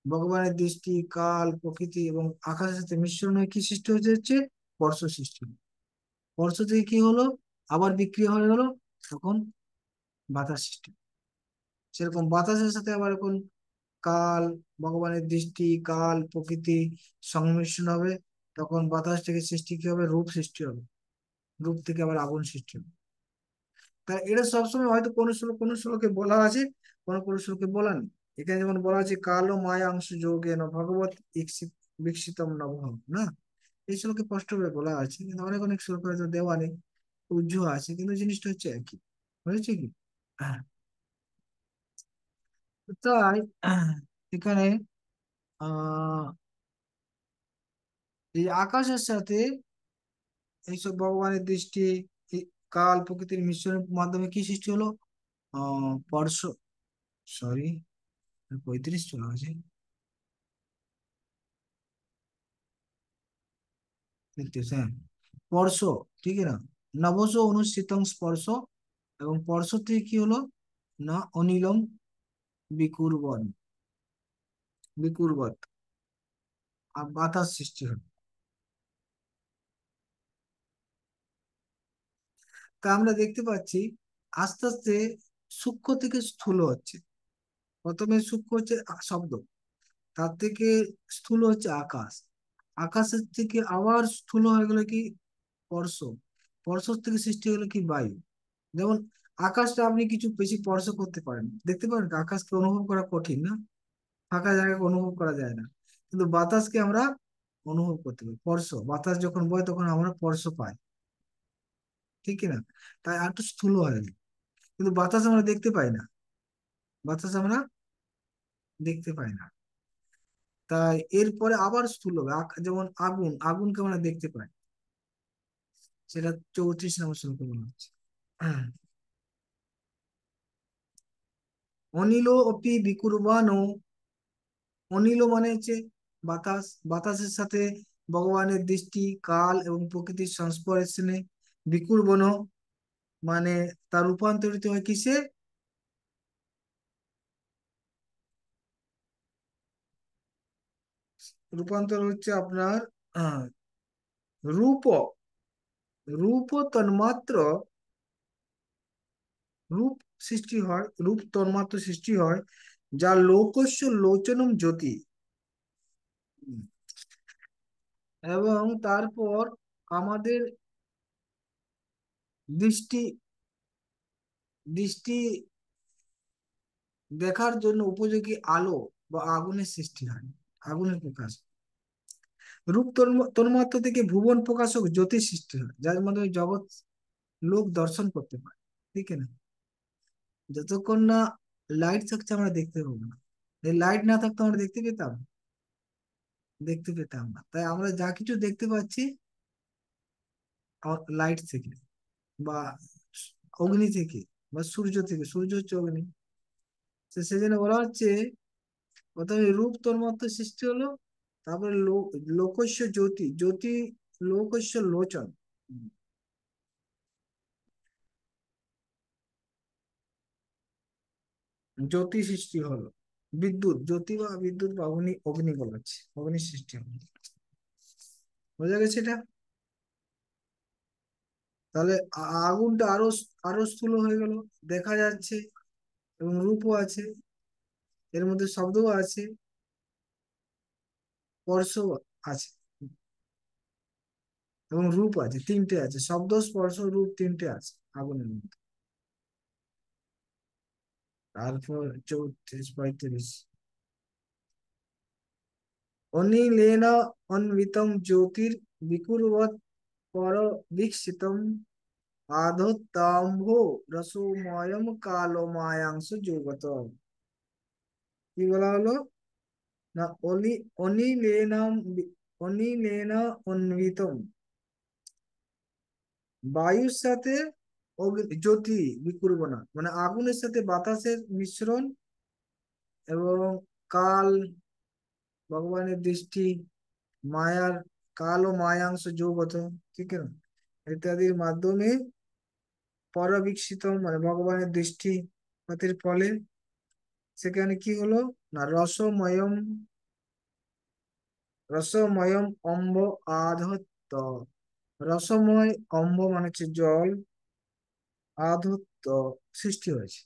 ভগবানের দৃষ্টি, কাল, প্রকৃতি এবং আকাশের সাথে মিশ্রণ হয়ে কি সৃষ্টি হচ্ছে, হচ্ছে বর্ষ সৃষ্টি হলো। বর্ষ থেকে কি হলো, আবার বিক্রিয়া হয়ে গেল, তখন বাতাস সৃষ্টি হলো। সেরকম বাতাসের সাথে আবার এখন কাল, ভগবানের দৃষ্টি, কাল, প্রকৃতি সংমিশ্রণ হবে, তখন বাতাস থেকে সৃষ্টি কি হবে, রূপ সৃষ্টি হবে। রূপ থেকে আবার আগুন সৃষ্টি হবে। তাই এটা সবসময় হয়তো কোনো শ্লোকে বলা আছে, কোনো শ্লোকে বলা নেই। এখানে যেমন বলা আছে কালো মায়াংশ যোগেন ভগবত বিকশিতম নবঃ, না, এই শ্লোকে স্পষ্ট করে বলা আছে, কিন্তু অনেক অনেক শ্লোক হয়তো দেওয়া নেই, উজ্জ্ব আছে, কিন্তু জিনিসটা হচ্ছে একই। হয়েছে কি? হ্যাঁ। তাই এখানে আহ এই আকাশের সাথে এইসব ভগবানের দৃষ্টি, এই কাল প্রকৃতির মিশ্রণের মাধ্যমে কি সৃষ্টি হলো, পরশ, সরি 35 চলে আছে, দেখতেছ, হ্যাঁ, স্পর্শ, ঠিক আছে না, নবস অনুষ্ঠিতং স্পর্শ, এবং স্পর্শ থেকে কি হলো না অনিলম বিকুর্বন, বিকুর্বত, আর বাতাস সৃষ্টি হলো। তা আমরা দেখতে পাচ্ছি আস্তে আস্তে সূক্ষ্ম থেকে স্থূল হচ্ছে। প্রথমে সূক্ষ্ম হচ্ছে শব্দ, তার থেকে স্থূল হচ্ছে আকাশ, আকাশের থেকে আবার স্থূল হয়ে গেলো কি স্পর্শ, স্পর্শ থেকে সৃষ্টি হলো কি বায়ু। যেমন আকাশটা আপনি কিছু বেশি স্পর্শ করতে পারেন, দেখতে পারেন আকাশকে অনুভব করা কঠিন না, ফাঁকা জায়গাকে অনুভব করা যায় না, কিন্তু বাতাসকে আমরা অনুভব করতে পারি, স্পর্শ, বাতাস যখন বয় তখন আমরা স্পর্শ পাই, ঠিক কি না? তাই আর একটু স্থূল হয়ে যায়। কিন্তু বাতাস আমরা দেখতে পাই না, বাতাস আমরা দেখতে পাই না। তাই এরপরে আবার স্থূল হবে, যেমন আগুন, আগুনকে আমরা দেখতে পাই, সেটা 34 নম্বর শ্লোকে বলা হচ্ছে। অনিল অপি বিকুর্বাণ, অনিল মানে হচ্ছে বাতাস, বাতাসের সাথে ভগবানের দৃষ্টি, কাল এবং প্রকৃতির সংস্পর্শনে বিকুর্বন, মানে তার রূপান্তরিত হয় কিসে, রূপান্তর হচ্ছে আপনার আহ, রূপ, রূপ তন্মাত্র, রূপ সৃষ্টি হয়, রূপ তন্মাত্র সৃষ্টি হয়, যা লোকস্য লোচনম জ্যোতি। এবং তারপর আমাদের দৃষ্টি, দৃষ্টি দেখার জন্য উপযোগী আলো বা আগুনের সৃষ্টি হয়, আগুনের প্রকাশ। রূপ তন্মাত্র থেকে ভুবন প্রকাশক জ্যোতির সৃষ্টি হয়, যার মাধ্যমে জগৎ লোক দর্শন করতে পারে, ঠিক আছে না। যতক্ষণ না লাইট থাকছে আমরা দেখতে পাবো না, এই লাইট না থাকতো আমরা দেখতে পেতাম, দেখতে পেতাম না। তাই আমরা যা কিছু দেখতে পাচ্ছি লাইট থেকে, বা অগ্নি থেকে, বা সূর্য থেকে, সূর্য হচ্ছে অগ্নি। তো সেজন্য বলা হচ্ছে প্রথমে রূপ তন্মাত্র সৃষ্টি হলো, তারপরে লোকস্য জ্যোতি, জ্যোতি লোকস্য লোচন, জ্যোতি সৃষ্টি হলো, বিদ্যুৎ, জ্যোতি বা বিদ্যুৎ বা অগ্নি, অগ্নি বলা হচ্ছে, অগ্নি সৃষ্টি হলো। বোঝা গেছে এটা? তাহলে আগুনটা আরো আরো স্থূল হয়ে গেল, দেখা যাচ্ছে, এবং রূপও আছে, এর মধ্যে শব্দও আছে, স্পর্শও আছে, এবং রূপ আছে, তিনটে আছে, শব্দ স্পর্শ রূপ তিনটে আছে আগুনের মধ্যে। তারপর 34 35, অনিলেন অন্বিতং জ্যোতির বিকুর্বত পর বিকশিতম আধোত্তম্ভ রসময়ম কালো মায়াংশ যুগত। কি বলা হলো না, অনিলেন অনিলেন অন্বিতম, বায়ুর সাথে জ্যোতি বিকুর্ব না, মানে আগুনের সাথে বাতাসের মিশ্রণ, এবং কাল ভগবানের দৃষ্টি, মায়ার কাল ও মায়াংশ যৌগত, ঠিক না, ইত্যাদির মাধ্যমে পরবিকশিত মানে ভগবানের দৃষ্টিপাতের ফলে সেখানে কি হলো না, রসময়ম অম্ব আধত্ত, রসময় অম্ব মানে হচ্ছে জল, আধত্ত সৃষ্টি হয়েছে।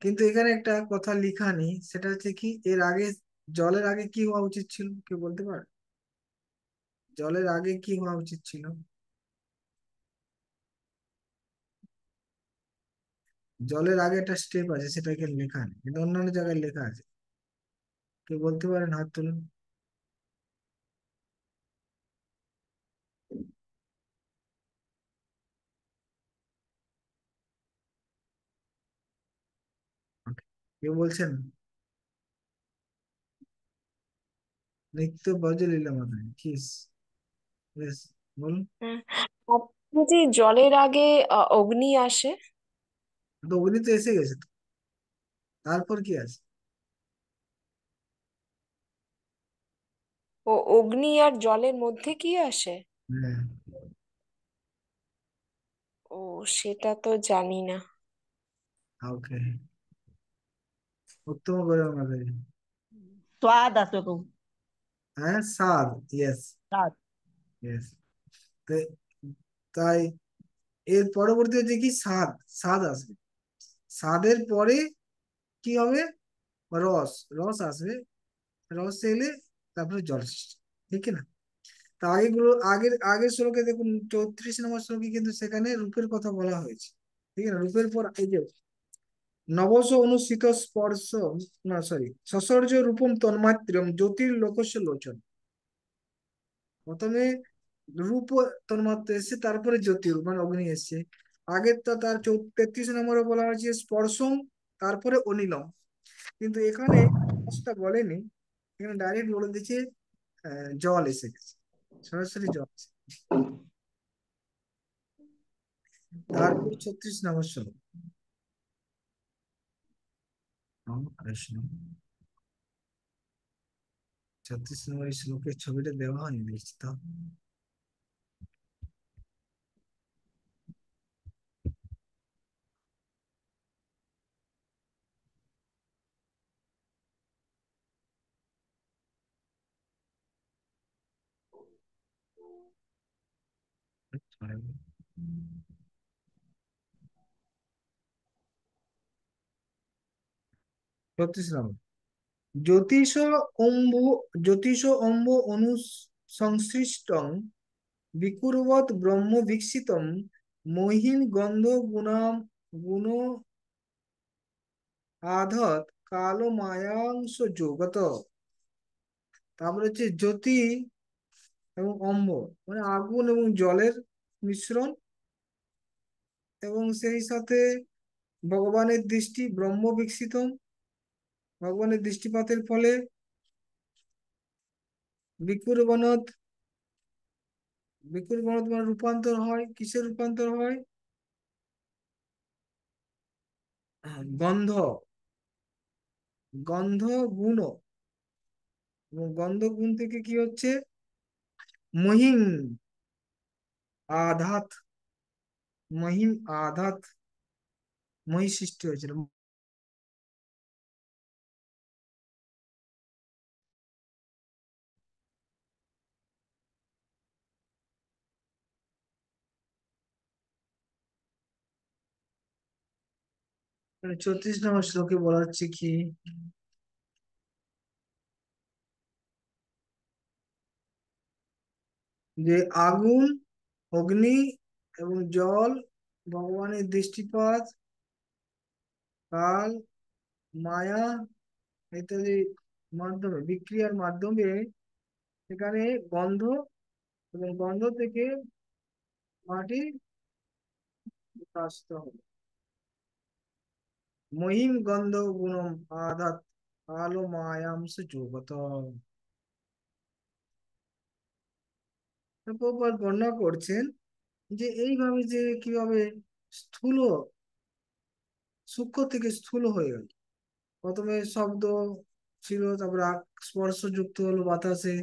কিন্তু এখানে একটা কথা লেখা নেই, সেটা হচ্ছে কি, এর আগে জলের আগে কি হওয়া উচিত ছিল, কেউ বলতে পারে? জলের আগে কি হওয়া উচিত ছিল? জলের আগে একটা স্টেপ আছে, সেটা এখানে লেখা নেই, কিন্তু অন্যান্য জায়গায় লেখা আছে। কেউ বলতে পারেন? হাত তুলুন। Okay. কেউ বলছেন? নিত্য বজলিলা মাথায় কিস, বেশ, বলুন। হ্যাঁ। যে জলের আগে অগ্নি আসে। তো অগ্নি তো এসে গেছে তো, তারপর কি আছে? ও, অগ্নি আর জলের মধ্যে কি আসে? হ্যাঁ। ও, সেটা তো জানি না। ওকে, উত্তম করে মাথায়। स्वाद असो को। হ্যাঁ, সাদ, ইয়েস। स्वाद। ইয়েস। তাই এর পরবর্তী হচ্ছে কি, স্বাদ। স্বাদ আসবে, স্বাদের পরে কি হবে, রস। রস আসবে, রস এলে তারপরে জল সৃষ্টি, ঠিক না? তা আগেগুলো, আগের আগের শ্লোকে দেখুন, 34 নম্বর শ্লোকে কিন্তু সেখানে রূপের কথা বলা হয়েছে, ঠিক আছে? রূপের পর এই যে নবস অনুষ্ঠিত স্পর্শ, না সরি, সসর্জ রূপম তন্মাত্রম জ্যোতির্লোকস্য লোচন। প্রথমে রূপ তন্মাত্র এসছে, তারপরে জ্যোতির মানে অগ্নি এসছে। আগের তো তার 33 নম্বরে বলা হয়েছে স্পর্শম, তারপরে অনিলম। কিন্তু এখানে স্পর্শটা বলেনি, এখানে ডাইরেক্ট বলে দিচ্ছে জল এসে গেছে, সরাসরি জল এসে গেছে। তারপর 36 নম্বর শ্লোক, কৃষ্ণ। 36 নম্বর শ্লোকের ছবিটা দেওয়া হয়নি, দেখছি তো। ছত্রিশ নম্বর, জ্যোতিষ অম্বু, জ্যোতিষ অম্ব অনুসংসৃষ্টং বিকুর্বত ব্রহ্ম বিকশিতম মহিম গন্ধ গুণ আধত কালো মায়াংশ জগত। তারপরে হচ্ছে জ্যোতি এবং অম্ব, মানে আগুন এবং জলের মিশ্রণ, এবং সেই সাথে ভগবানের দৃষ্টি, ব্রহ্ম বিকশিত, ভগবানের দৃষ্টিপাতের ফলে বিকুর্বনত, বিকুর্বনত মানে রূপান্তর হয়, কিসের রূপান্তর হয়, গন্ধ, গন্ধ গুণ, এবং গন্ধ গুণ থেকে কি হচ্ছে, মহিম আধাত, মহিম আধাত, মহি সৃষ্টি হয়েছিল। মানে 34 নম্বর শ্লোকে বলা হচ্ছে কি, যে আগুন, অগ্নি এবং জল ভগবানের দৃষ্টিপাত, কাল, মায়া ইত্যাদি মাধ্যমে, বিক্রিয়ার মাধ্যমে এখানে গন্ধ, এবং গন্ধ থেকে মাটি আসতে হবে। মহিম গন্ধ গুণম আদাত আলো মায়াম সুযোগত। প্রভুপাদ বর্ণনা করছেন যে এইভাবে যে কিভাবে স্থূল, সূক্ষ্ম থেকে স্থূল হয়ে গেল। প্রথমে শব্দ ছিল, তারপরে স্পর্শ যুক্ত হলো বাতাসে,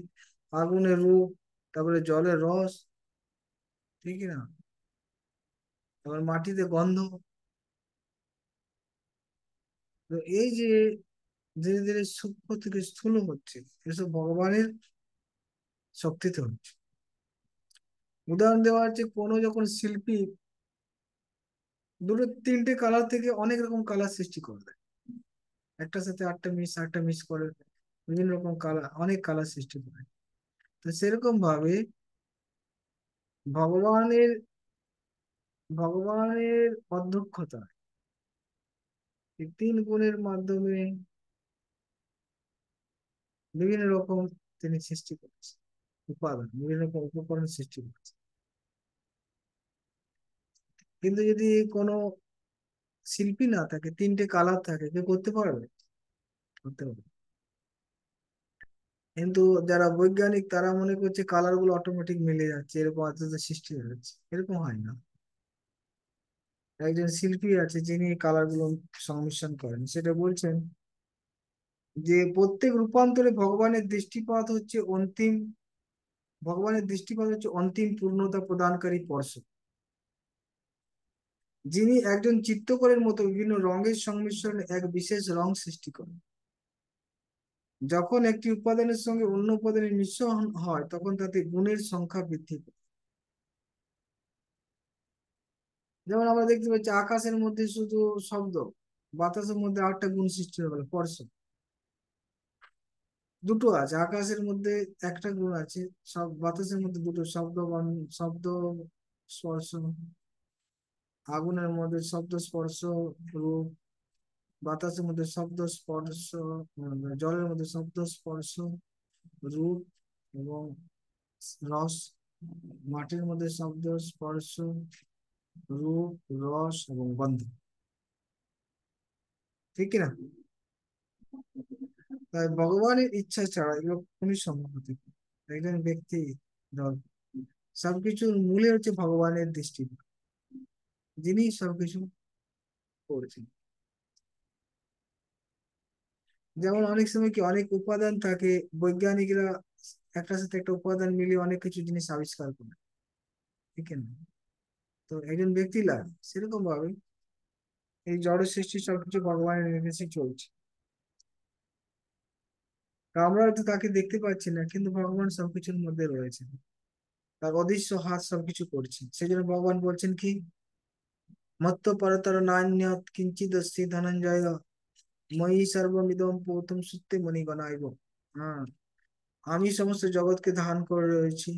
আগুনের রূপ, তারপরে জলের রস, ঠিক না, তারপরে মাটিতে গন্ধ। তো এই যে ধীরে ধীরে সূক্ষ্ম থেকে স্থূল হচ্ছে, এসব ভগবানের শক্তিতে হচ্ছে। উদাহরণ দেওয়া হচ্ছে, কোনো যখন শিল্পী দুটো তিনটে কালার থেকে অনেক রকম কালার সৃষ্টি করে দেয়, একটার সাথে আটটা মিস করে বিভিন্ন রকম কালার, অনেক কালার সৃষ্টি করে। তো সেরকম ভাবে ভগবানের ভগবানের অধ্যক্ষতা এই তিন গুণের মাধ্যমে বিভিন্ন রকম তিনি সৃষ্টি করেছেন, উপাদান, বিভিন্ন রকম উপকরণ সৃষ্টি করেছেন। কিন্তু যদি কোনো শিল্পী না থাকে, তিনটে কালার থাকে, কেউ করতে পারবে? করতে পারবে। কিন্তু যারা বৈজ্ঞানিক তারা মনে করছে কালার গুলো অটোমেটিক মিলে যাচ্ছে, এরকম আস্তে আস্তে সৃষ্টি হয়ে যাচ্ছে। এরকম হয় না। একজন শিল্পী আছে যিনি কালার গুলো সংমিশ্রণ করেন, সেটা বলছেন যে প্রত্যেক রূপান্তরে ভগবানের দৃষ্টিপাত হচ্ছে অন্তিম পূর্ণতা প্রদানকারী পর্ষদ, যিনি একজন চিত্রকরের মতো বিভিন্ন রঙের সংমিশ্রণে এক বিশেষ রং সৃষ্টি করেন। যখন একটি উপাদানের সঙ্গে অন্য উপাদানের মিশ্রণ হয় তখন তাতে গুণের সংখ্যা বৃদ্ধি পায়। যেমন আমরা দেখতে পাচ্ছি আকাশের মধ্যে শুধু শব্দ, বাতাসের মধ্যে আরেকটা গুণ সৃষ্টি হয়ে গেল, স্পর্শ। দুটো আছে, আকাশের মধ্যে একটা গুণ আছে, সব বাতাসের মধ্যে দুটো, শব্দ স্পর্শ। আগুনের মধ্যে শব্দ স্পর্শ রূপ, বাতাসের মধ্যে শব্দ স্পর্শ, জলের মধ্যে শব্দ স্পর্শ রূপ এবং রস, মাটির মধ্যে শব্দ স্পর্শ রূপ রস এবং গন্ধ, ঠিক না? তাই ভগবানের ইচ্ছা ছাড়া এগুলো কোনই সম্ভব হতে পারে না। একজন ব্যক্তি ধর, সবকিছুর মূলে হচ্ছে ভগবানের দৃষ্টি, যিনি সবকিছু করছেন। যেমন অনেক সময় কি অনেক উপাদান থাকে, বৈজ্ঞানিকরা একটার সাথে একটা উপাদান মিলিয়ে অনেক কিছু জিনিস আবিষ্কার করে, ঠিক না? তো একজন ব্যক্তি লাগে সেরকম ভাবে এই জড় সৃষ্টি সবকিছু ভগবানের নির্দেশে চলছে। তা আমরা হয়তো তাকে দেখতে পাচ্ছি না, কিন্তু ভগবান সবকিছুর মধ্যে রয়েছে, তার অদৃশ্য হাত সবকিছু করছে। সেই জন্য ভগবান বলছেন কি, মত্ত পরতর নান্যৎ কিঞ্চিদস্তি ধনঞ্জয় ময়ি সর্বমিদম প্রথম সূত্রে মণিগণাইব। হ্যাঁ, আমি সমস্ত জগৎকে ধারণ করে রয়েছি,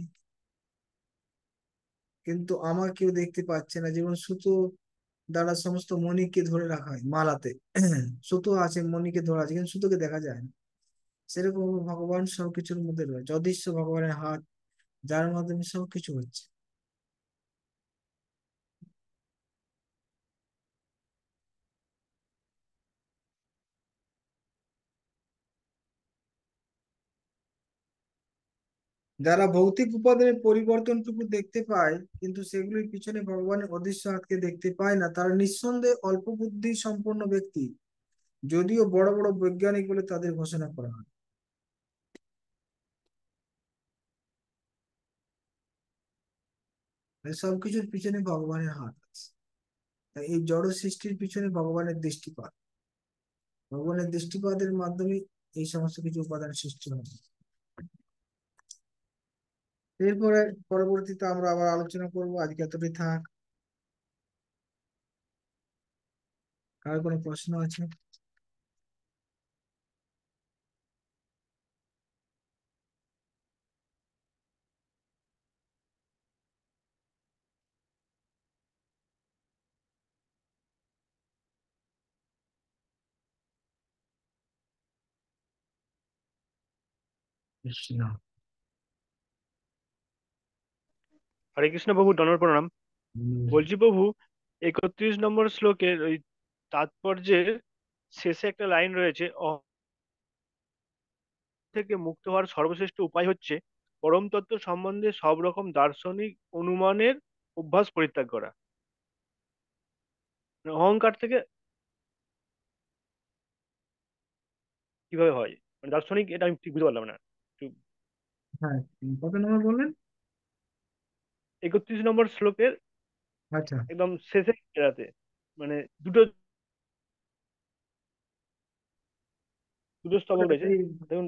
কিন্তু আমার কেউ দেখতে পাচ্ছে না। যেমন সুতো দ্বারা সমস্ত মণিকে ধরে রাখা হয় মালাতে, সুতো আছে, মণিকে ধরা আছে, কিন্তু সুতোকে দেখা যায় না। সেরকম ভগবান সবকিছুর মধ্যে রয়েছে, অদৃশ্য ভগবানের হাত, যার মাধ্যমে সবকিছু হচ্ছে। যারা ভৌতিক উপাদানের পরিবর্তনটুকু দেখতে পায় কিন্তু সেগুলির পিছনে ভগবানের অদৃশ্য হাতকে দেখতে পায় না, তারা নিঃসন্দেহে অল্প বুদ্ধি সম্পন্ন ব্যক্তি, যদিও বড় বড় বৈজ্ঞানিক বলে তাদের ঘোষণা করা হয়। তাই সবকিছুর পিছনে ভগবানের হাত আছে। তাই এই জড় সৃষ্টির পিছনে ভগবানের দৃষ্টিপাত, ভগবানের দৃষ্টিপাতের মাধ্যমে এই সমস্ত কিছু উপাদান সৃষ্টি হয়। এরপরে পরবর্তীতে আমরা আবার আলোচনা করবো, আজকে এতটাই থাক। কার কোনো প্রশ্ন আছে? কৃষ্ণ। হরে কৃষ্ণ প্রভু, দণ্ডবত প্রণাম। বলছি প্রভু, 31 নম্বর শ্লোকের ওই তাৎপর্যের শেষে একটা লাইন রয়েছে, থেকে মুক্ত হওয়ার সর্বশ্রেষ্ঠ উপায় হচ্ছে পরম তত্ত্ব সম্বন্ধে সব রকম দার্শনিক অনুমানের অভ্যাস পরিত্যাগ করা। মানে অহংকার থেকে কিভাবে হয়, মানে দার্শনিক, এটা আমি ঠিক বুঝতে পারলাম না একটু। হ্যাঁ, কত নম্বর বললেন? 31 নম্বর শ্লোকের আচ্ছা, একদম শেষে এরাতে, মানে দুটো দুটো স্তবক রয়েছে এই দেখুন।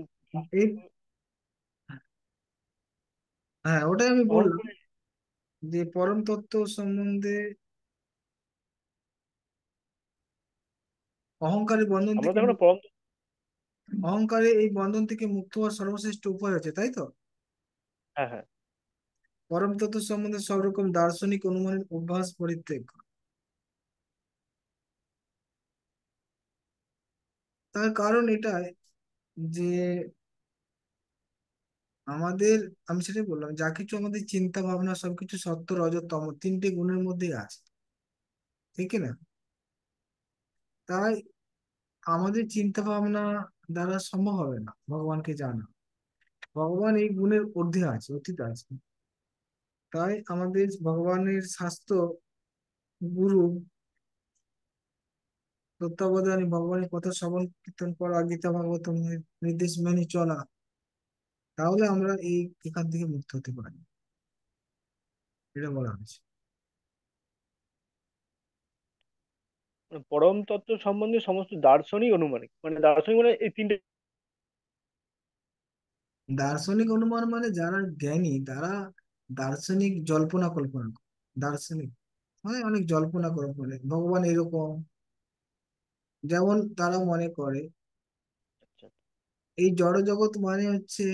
এই হ্যাঁ, ওটাই আমি বললাম অহংকার, যে পরম তত্ত্ব সম্বন্ধে অহংকারের বন্ধন আমরা থেকে তো এখনো পরম। অহংকারে এই বন্ধন থেকে মুক্ত হওয়ার সর্বশ্রেষ্ঠ উপায় হচ্ছে, তাই তো? হ্যাঁ, হ্যাঁ। পরম তত্ত্ব সম্বন্ধে সব রকম দার্শনিক অনুমানের অভ্যাস পরিত্যাগ করা। তার কারণ এটাই যে আমাদের, আমি সেটাই বললাম, যা কিছু আমাদের চিন্তা ভাবনা সবকিছু সত্য রজো তম তিনটে গুণের মধ্যেই আছে, ঠিক কি না? তাই আমাদের চিন্তা ভাবনা দ্বারা সম্ভব হবে না ভগবানকে জানা। ভগবান এই গুণের ঊর্ধ্বে আছে, অতীত আছে। তাই আমাদের ভগবানের শাস্ত্র, গুরু, তত্ত্বাবধানে ভগবানের কথা শ্রবণ কীর্তন করা, গীতা ভাগবত নির্দেশ মেনে চলা, তাহলে আমরা এখান থেকে মুক্ত হতে পারি, এটা বলা হয়েছে। পরম তত্ত্ব সম্বন্ধে সমস্ত দার্শনিক অনুমানিক, মানে দার্শনিক মানে এই তিনটে। দার্শনিক অনুমান মানে যারা জ্ঞানী তারা দার্শনিক জল্পনা কল্পনা করে। দার্শনিক মানে অনেক জল্পনা কল্পনা, ভগবান এরকম, যেমন তারা মনে করে আচ্ছা। এই জড় জগৎ মানে হচ্ছে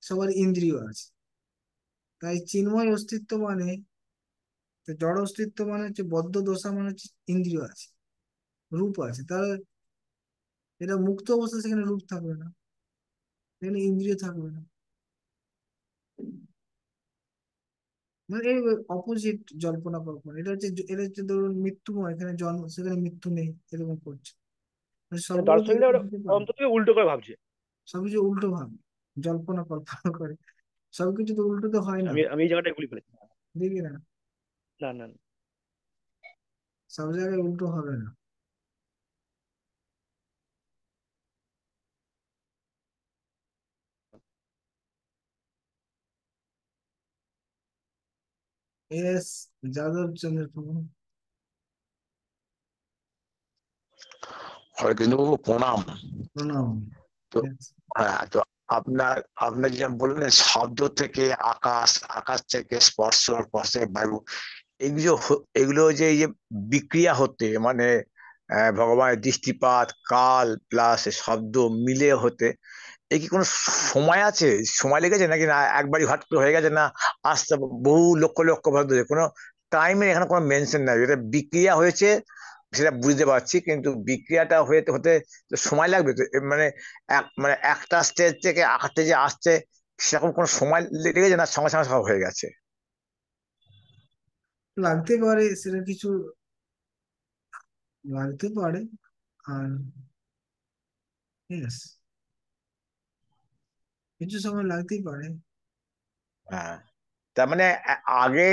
সবার ইন্দ্রিয় আছে, তাই চিন্ময় অস্তিত্ব মানে, তো জড় অস্তিত্ব মানে হচ্ছে বদ্ধ দশা মানে হচ্ছে ইন্দ্রিয় আছে, রূপ আছে। তারা এটা মুক্ত অবস্থা, সেখানে রূপ থাকবে না, সেখানে ইন্দ্রিয় থাকবে না। মানে এই অপোজিট জল্পনা কল্পনা। এটা হচ্ছে ধরুন মৃত্যুময়, এখানে জন্ম সেখানে মৃত্যু নেই, এরকম করছে। মানে মানে সবগুলো দার্শনিকরা জায়গায় ওটা হতে পারে, পরম তত্ত্বকে উল্টো করে ভাবছে। সবকিছু উল্টো ভাবে, জল্পনা কল্পনা করে। সবকিছু তো উল্টো তো হয় না, আমি আমি এই জায়গাটা গুলি ফেলেছি। দেখি না, না, না, না। সব জায়গায় উল্টো হবে না। এস যাদব চন্দ্র প্রভু। হরে কৃষ্ণবাবু প্রণাম। প্রণাম। তো Yes. হ্যাঁ, তো আপনার আপনার যেমন বললেন শব্দ থেকে আকাশ, আকাশ থেকে স্পর্শ, স্পর্শ থেকে বায়ু, এগুলো যে এই যে বিক্রিয়া হতে মানে ভগবানের দৃষ্টিপাত, কাল প্লাস শব্দ মিলে হতে, কি কোনো সময় আছে? সময় লেগেছে নাকি না একবারই হট করে হয়ে গেছে, না আস্তে বহু লক্ষ লক্ষ বছর ধরে কোনো টাইমের এখানে কোনো মেনশন নাই? এটা বিক্রিয়া হয়েছে সেটা বুঝতে পারছি, কিন্তু বিক্রিয়াটা হতে হতে তো সময় লাগবে তো। মানে মানে একটা স্টেজ থেকে আরেকটা স্টেজে আসছে, সেরকম কোনো সময় লেগেছে না সঙ্গে সঙ্গে সব হয়ে গেছে? লাগতে পারে, সেটা কিছু লাগতে পারে। আর ইয়েস, কিছু সময় লাগতেই পারে। হ্যাঁ, তার মানে আগে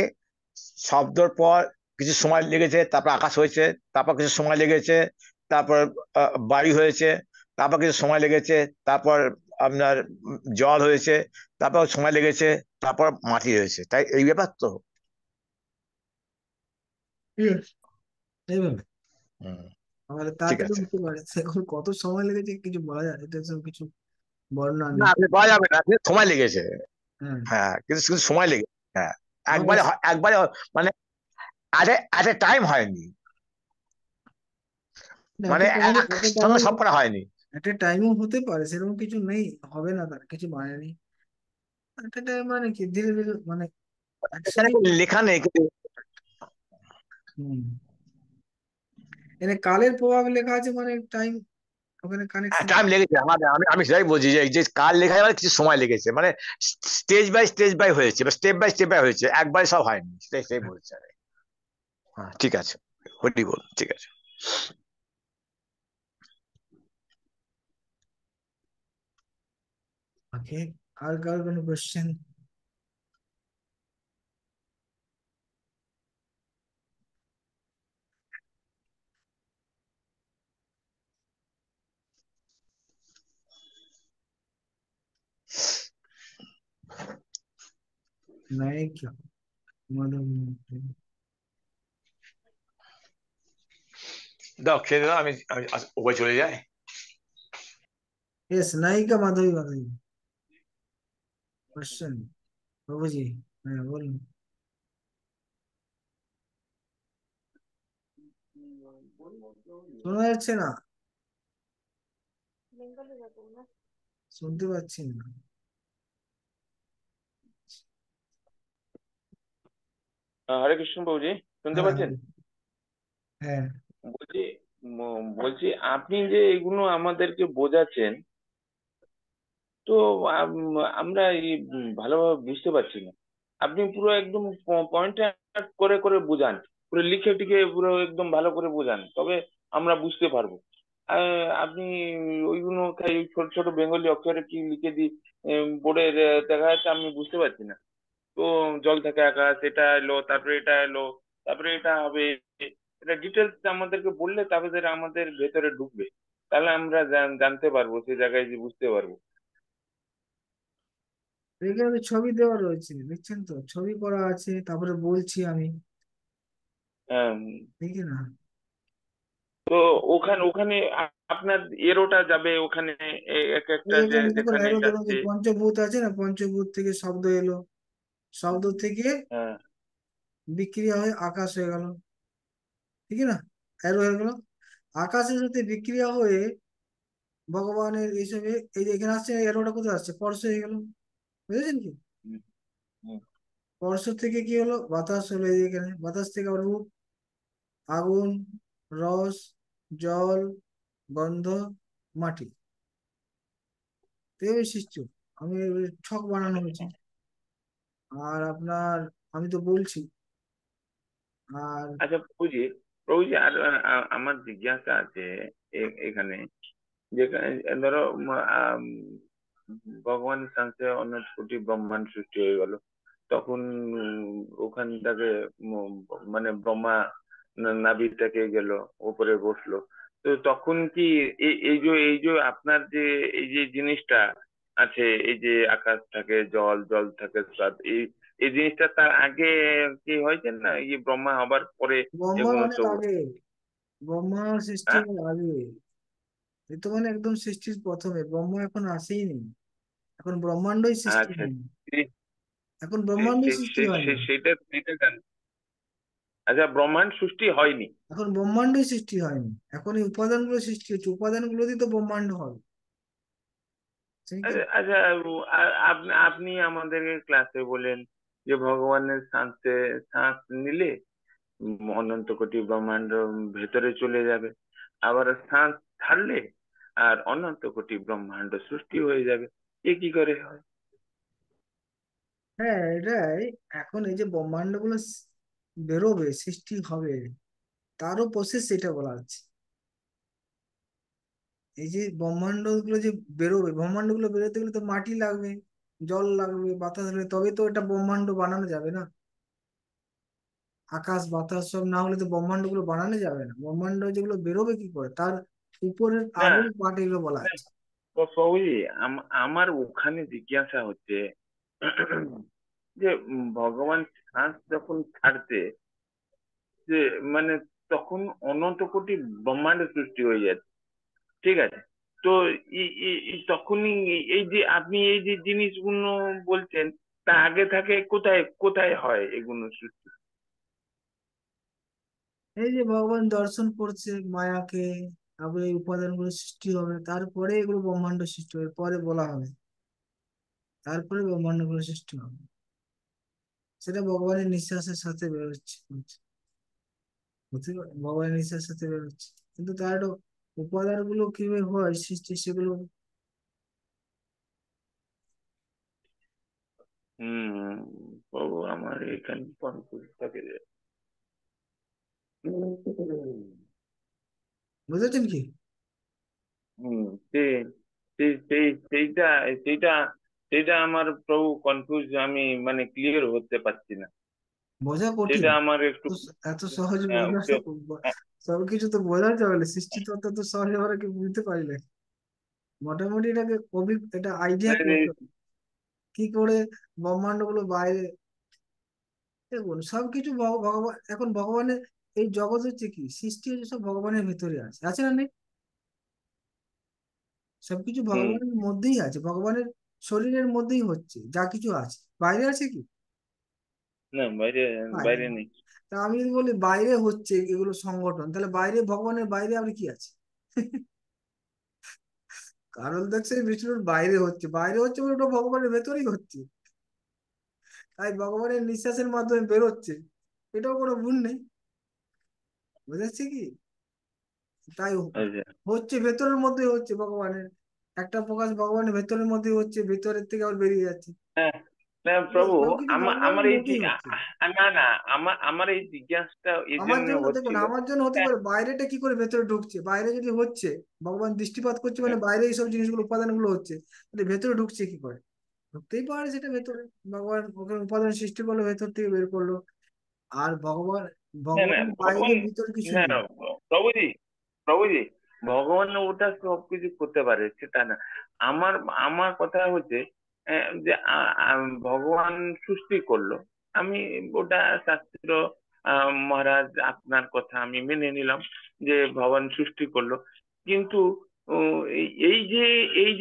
শব্দর পর কিছু সময় লেগেছে, তারপর আকাশ হয়েছে, তারপর কিছু সময় লেগেছে, তারপর বায়ু হয়েছে, তারপর কিছু সময় লেগেছে, তারপর আপনার জল হয়েছে, তারপর সময় লেগেছে, তারপর মাটি হয়েছে, তাই এই ব্যাপার তো। Yes, এইভাবে। হুম, আবার ঠিক তাড়াতাড়ি আছে। হতে পারে, এখন কত সময় লেগেছে কিছু বলা যায়, এটা সব কিছু বর্ণনা না নেই। আপনি পাওয়া যাবে না, কিন্তু সময় লেগেছে। হ্যাঁ, হ্যাঁ, কিন্তু শুধু সময় লেগেছে। হ্যাঁ, আবার একবারে একবারে মানে এট এ টাইম হয়নি, মানে একটা টাইমে একটা একসঙ্গে টাইমে সব করা হয়নি। একটা টাইমও হতে পারে, সেরকম কিছু নেই, হবে না, তার কিছু মানে নেই। একটা টাইম মানে কি ধীরে ধীরে মানে এখানে একসঙ্গে। কোনো লেখা নেই কিন্তু। হম, এখানে কালের প্রভাব লেখা আছে মানে টাইম ওখানে হ্যাঁ কানেকশন। টাইম লেগেছে আমার, আমি সেটাই বলছি যে এই যে কার লেখা যাবে কিছু সময় লেগেছে, মানে স্টেজ বাই হয়েছে বা স্টেপ বাই হয়েছে, একবারে সব হয়নি, সেটাই বলছি আমি। হ্যাঁ ঠিক আছে, হরি বল, ঠিক আছে। ওকে, আর কার কোনো কোশ্চেন? নায়িকা মাধব। দাও খেয়ে দাও, আমি উপরে চলে যাই। यस, नायिका माधवी माधवी। क्वेश्चन बाबू जी। হ্যাঁ বলুন। শোনা যাচ্ছে না, শুনতে পাচ্ছি না। হরে কৃষ্ণ বাবুজি, শুনতে হ্যাঁ পাচ্ছেন? হ্যাঁ। বলছি বলছি আপনি যে এগুলো আমাদেরকে বোঝাচ্ছেন, তো আমরা এই ভালোভাবে বুঝতে পারছি না। আপনি পুরো একদম পয়েন্ট করে করে বোঝান, পুরো লিখে টিখে পুরো একদম ভালো করে বোঝান, তবে আমরা বুঝতে পারবো। আপনি ওইগুলো খালি ওই ছোট ছোট বেঙ্গলি অক্ষরে কি লিখে দিই বোর্ডে দেখা যাচ্ছে, আমি বুঝতে পারছি না। তো জল থেকে আকাশ, এটা এলো, তারপরে এটা এলো, তারপরে এটা হবে, এটা ডিটেলস আমাদেরকে বললে তারপরে আমাদের ভেতরে ঢুকবে, তাহলে আমরা জানতে পারবো, সেই জায়গায় যে বুঝতে পারবো। এখানে তো ছবি দেওয়া রয়েছে, দেখছেন তো, ছবি করা আছে, তারপরে বলছি আমি, আম, দেখি না। তো ওখানে ওখানে আপনার এরোটা যাবে ওখানে, এক একটা এই যে এখানে দেখুন, যেখানে এরো দেখুন যে যাচ্ছে। পঞ্চভূত আছে না, পঞ্চভূত থেকে শব্দ এলো, শব্দ থেকে হ্যাঁ, বিক্রিয়া হয়ে আকাশ হয়ে গেল, ঠিক না? এরো হয়ে গেল, আকাশের সাথে বিক্রিয়া হয়ে ভগবানের এইসবে, এই যে এখানে আসছে, এরোটা কোথায় আসছে, স্পর্শ হয়ে গেল, বুঝেছেন কি? হুম, হুম। স্পর্শ থেকে কি হলো, বাতাস হলো, এই যে এখানে বাতাস থেকে আবার রূপ, আগুন, রস, জল, গন্ধ, মাটি, এই সৃষ্টি। আমি ছক বানানো হয়েছে। আর আপনার, আমি তো বলছি। আর আচ্ছা প্রভুজি, প্রভুজি আর আমার জিজ্ঞাসা আছে এখানে, যেখানে ধরো ভগবান সাথে অনেক কোটি ব্রহ্মাণ্ড সৃষ্টি হয়ে গেল, তখন ওখান থেকে উম, মানে ব্রহ্মা নাভিটাকে গেল, উপরে বসলো। তো তখন কি এই যে আপনার যে এই যে জিনিসটা আছে, এই যে আকাশ থাকে, জল জল থাকে, স্বাদ, এই এই জিনিসটা তার আগে কি হয়েছে না, এই ব্রহ্মা হবার পরে ব্রহ্মার এগুলো অনেক সব? আগে, ব্রহ্মা সৃষ্টি হ্যাঁ, হওয়ার আগে, এ তো মানে একদম সৃষ্টির প্রথমে, ব্রহ্মা এখন আসেইনি, এখন ব্রহ্মাণ্ডই সৃষ্টি আচ্ছা, হয়নি, সে- এখন ব্রহ্মাণ্ডই সৃষ্টি সে- হয়নি, সেটা সেটা জানি। আচ্ছা, ব্রহ্মাণ্ড সৃষ্টি হয়নি। এখন ব্রহ্মাণ্ডই সৃষ্টি হয়নি, এখন এই উপাদানগুলো সৃষ্টি হচ্ছে, উপাদানগুলো দিয়ে তো ব্রহ্মাণ্ড হবে, ঠিক আচ্ছা আছে? আচ্ছা, আপনি আপনি আমাদেরকে ক্লাসে বলেন যে ভগবানের শ্বাস নিলে অনন্ত কোটি ব্রহ্মাণ্ড ভেতরে চলে যাবে, আবার শ্বাস ছাড়লে আর অনন্ত কোটি ব্রহ্মাণ্ড সৃষ্টি হয়ে যাবে। এ কি করে হয়? হ্যাঁ এটাই, এখন এই যে ব্রহ্মাণ্ড গুলো বেরোবে, সৃষ্টি হবে, তারও প্রসেস এটা বলা হচ্ছে। এই যে ব্রহ্মাণ্ড গুলো যে বেরোবে, ব্রহ্মাণ্ড গুলো বেরোতে গেলে তো মাটি লাগবে, জল লাগবে, বাতাস লাগবে, তবে তো এটা ব্রহ্মাণ্ড বানানো যাবে না। আকাশ বাতাস সব না হলে তো ব্রহ্মাণ্ড গুলো বানানো যাবে না, ব্রহ্মাণ্ড যেগুলো বেরোবে কি করে, তার উপরের না আরো পার্ট এগুলো বলা না, আছে। প্রভুজি, আমার ওখানে জিজ্ঞাসা হচ্ছে যে ভগবান শ্বাস যখন ছাড়ছে, যে মানে তখন অনন্ত কোটি ব্রহ্মাণ্ড সৃষ্টি হয়ে যাচ্ছে, ঠিক আছে? তো তখনই এই যে আপনি এই যে জিনিসগুলো বলছেন, তা আগে থাকে কোথায় কোথায় হয় এগুলো সৃষ্টি? এই যে ভগবান দর্শন করছে মায়াকে, তারপরে এই উপাদানগুলো সৃষ্টি হবে, তারপরে এগুলো ব্রহ্মাণ্ড সৃষ্টি হবে, পরে বলা হবে, তারপরে ব্রহ্মাণ্ড গুলো সৃষ্টি হবে, সেটা ভগবানের নিঃশ্বাসের সাথে বেরোচ্ছে, হতে পারে ভগবানের নিঃশ্বাসের সাথে বেরোচ্ছে, কিন্তু তার একটা উপাদানগুলো কিভাবে হয় সৃষ্টি সেগুলো। হুম। বাবু আমার এখানে কনফিউজ থাকে যে বুঝেছেন কি? হুম সে- সেইটা সেইটা সেইটা আমার প্রভু কনফিউজ, আমি মানে ক্লিয়ার হতে পারছি না। বোঝা কঠিন। সেটা আমার একটু এত সহজ আহ, বোঝা কে- আহ, সবকিছু তো বোঝা যাবে না, সৃষ্টি তত্ত্ব তো সহজ আমরা কি বুঝতে পারলে। মোটামুটি এটাকে এটা আইডিয়া মানে করতে হবে। কি করে ব্রহ্মাণ্ড গুলো বাইরে, দেখুন সবকিছু ভগবান, এখন ভগবানের এই জগৎ হচ্ছে কি, সৃষ্টি হচ্ছে সব ভগবানের ভিতরে আছে, আছে না নেই? সবকিছু হুম। ভগবানের মধ্যেই আছে, ভগবানের শরীরের মধ্যেই হচ্ছে যা কিছু আছে, বাইরে আছে কি? না, বাইরে বাইরে বাইরে নেই। নেই। তা আমি যদি বলি বাইরে হচ্ছে এগুলো সংগঠন, তাহলে বাইরে, ভগবানের বাইরে আর কি আছে? কারণ দেখছে বিষ্ণুর বাইরে হচ্ছে, বাইরে হচ্ছে বলে ওটা ভগবানের ভেতরেই হচ্ছে, তাই ভগবানের নিঃশ্বাসের মাধ্যমে বেরোচ্ছে, এটাও কোনো ভুল নেই। বুঝাচ্ছি কি? তাই আচ্ছা। হচ্ছে ভেতরের মধ্যে হচ্ছে ভগবানের, একটা প্রকাশ ভগবানের ভেতরের মধ্যে হচ্ছে, ভেতরের থেকে আবার বেরিয়ে যাচ্ছে। হ্যাঁ। না প্রভু, সবকিছু আমার আমার ভগবানের এই মধ্যেই হচ্ছে। না না, আমার আমার এই জিজ্ঞাসাটা এই আমার জন্য জন্য দেখুন, হচ্ছিল। আমার জন্য হতে হ্যাঁ, পারে, বাইরেটা কি করে ভেতরে ঢুকছে, বাইরে যদি হচ্ছে, ভগবান দৃষ্টিপাত করছে মানে হ্যাঁ, বাইরে এইসব জিনিসগুলো উপাদানগুলো হচ্ছে, তাহলে ভেতরে ঢুকছে কি করে? ঢুকতেই পারে সেটা ভেতরে, ভগবান ওখানে উপাদান সৃষ্টি করলো, ভেতর থেকে বের করলো। আর ভগবান, না না ভগবানের বাইরে ভগবান, ভিতর কিছু না নেই। না, প্রভুজি, প্রভুজি, ভগবান ওটা সবকিছু করতে পারে সেটা না। আমার আমার কথা হচ্ছে যে ভগবান সৃষ্টি করলো, আমি ওটা শাস্ত্র, মহারাজ আপনার কথা আমি মেনে নিলাম যে ভগবান সৃষ্টি করলো, কিন্তু এই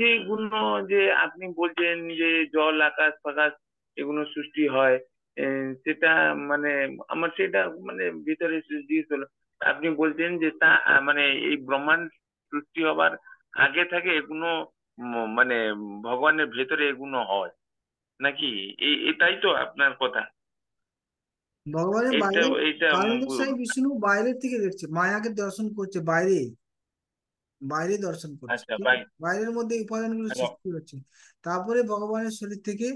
যে গুলো যে আপনি বলছেন যে জল আকাশ ফাকাশ এগুলো সৃষ্টি হয়, সেটা মানে আমার সেটা মানে ভিতরে জিজ্ঞেস হলো। আপনি বলছেন যে তা মানে এই ব্রহ্মাণ্ড সৃষ্টি হবার আগে থেকে এগুলো মানে ভগবানের ভেতরে এগুলো হয় নাকি? এটাই তো আপনার কথা? ভগবানের এইটা বাইরে, এইটা কারণ তো সেই বিষ্ণু বাইরের থেকে দেখছে, মায়াকে দর্শন করছে বাইরে, বাইরে দর্শন করছে, আচ্ছা ঠিক ভাই। আছে? বাইরের মধ্যে এই উপাদানগুলো সৃষ্টি হচ্ছে, তারপরে ভগবানের শরীর থেকে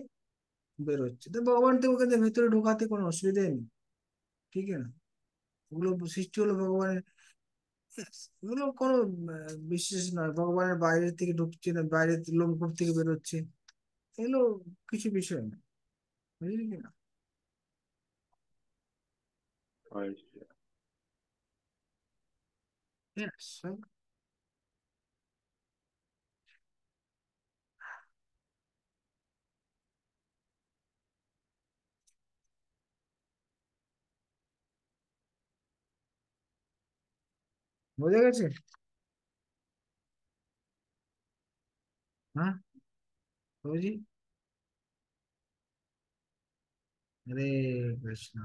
বেরোচ্ছে, তো ভগবান তো ওখানে ভেতরে ঢোকাতে কোনো অসুবিধাই নেই, ঠিক আছে না? ওগুলো সৃষ্টি হলো ভগবানের, এগুলো কোনো বিশেষ নয়, ভগবানের বাইরে থেকে ঢুকছে না, বাইরে লোমকূপ থেকে বেরোচ্ছে, এগুলো কিছু বিষয় না, বুঝলি কি না? আচ্ছা। সব বোঝা গেছে? হ্যাঁ, বুঝি। হরে কৃষ্ণ।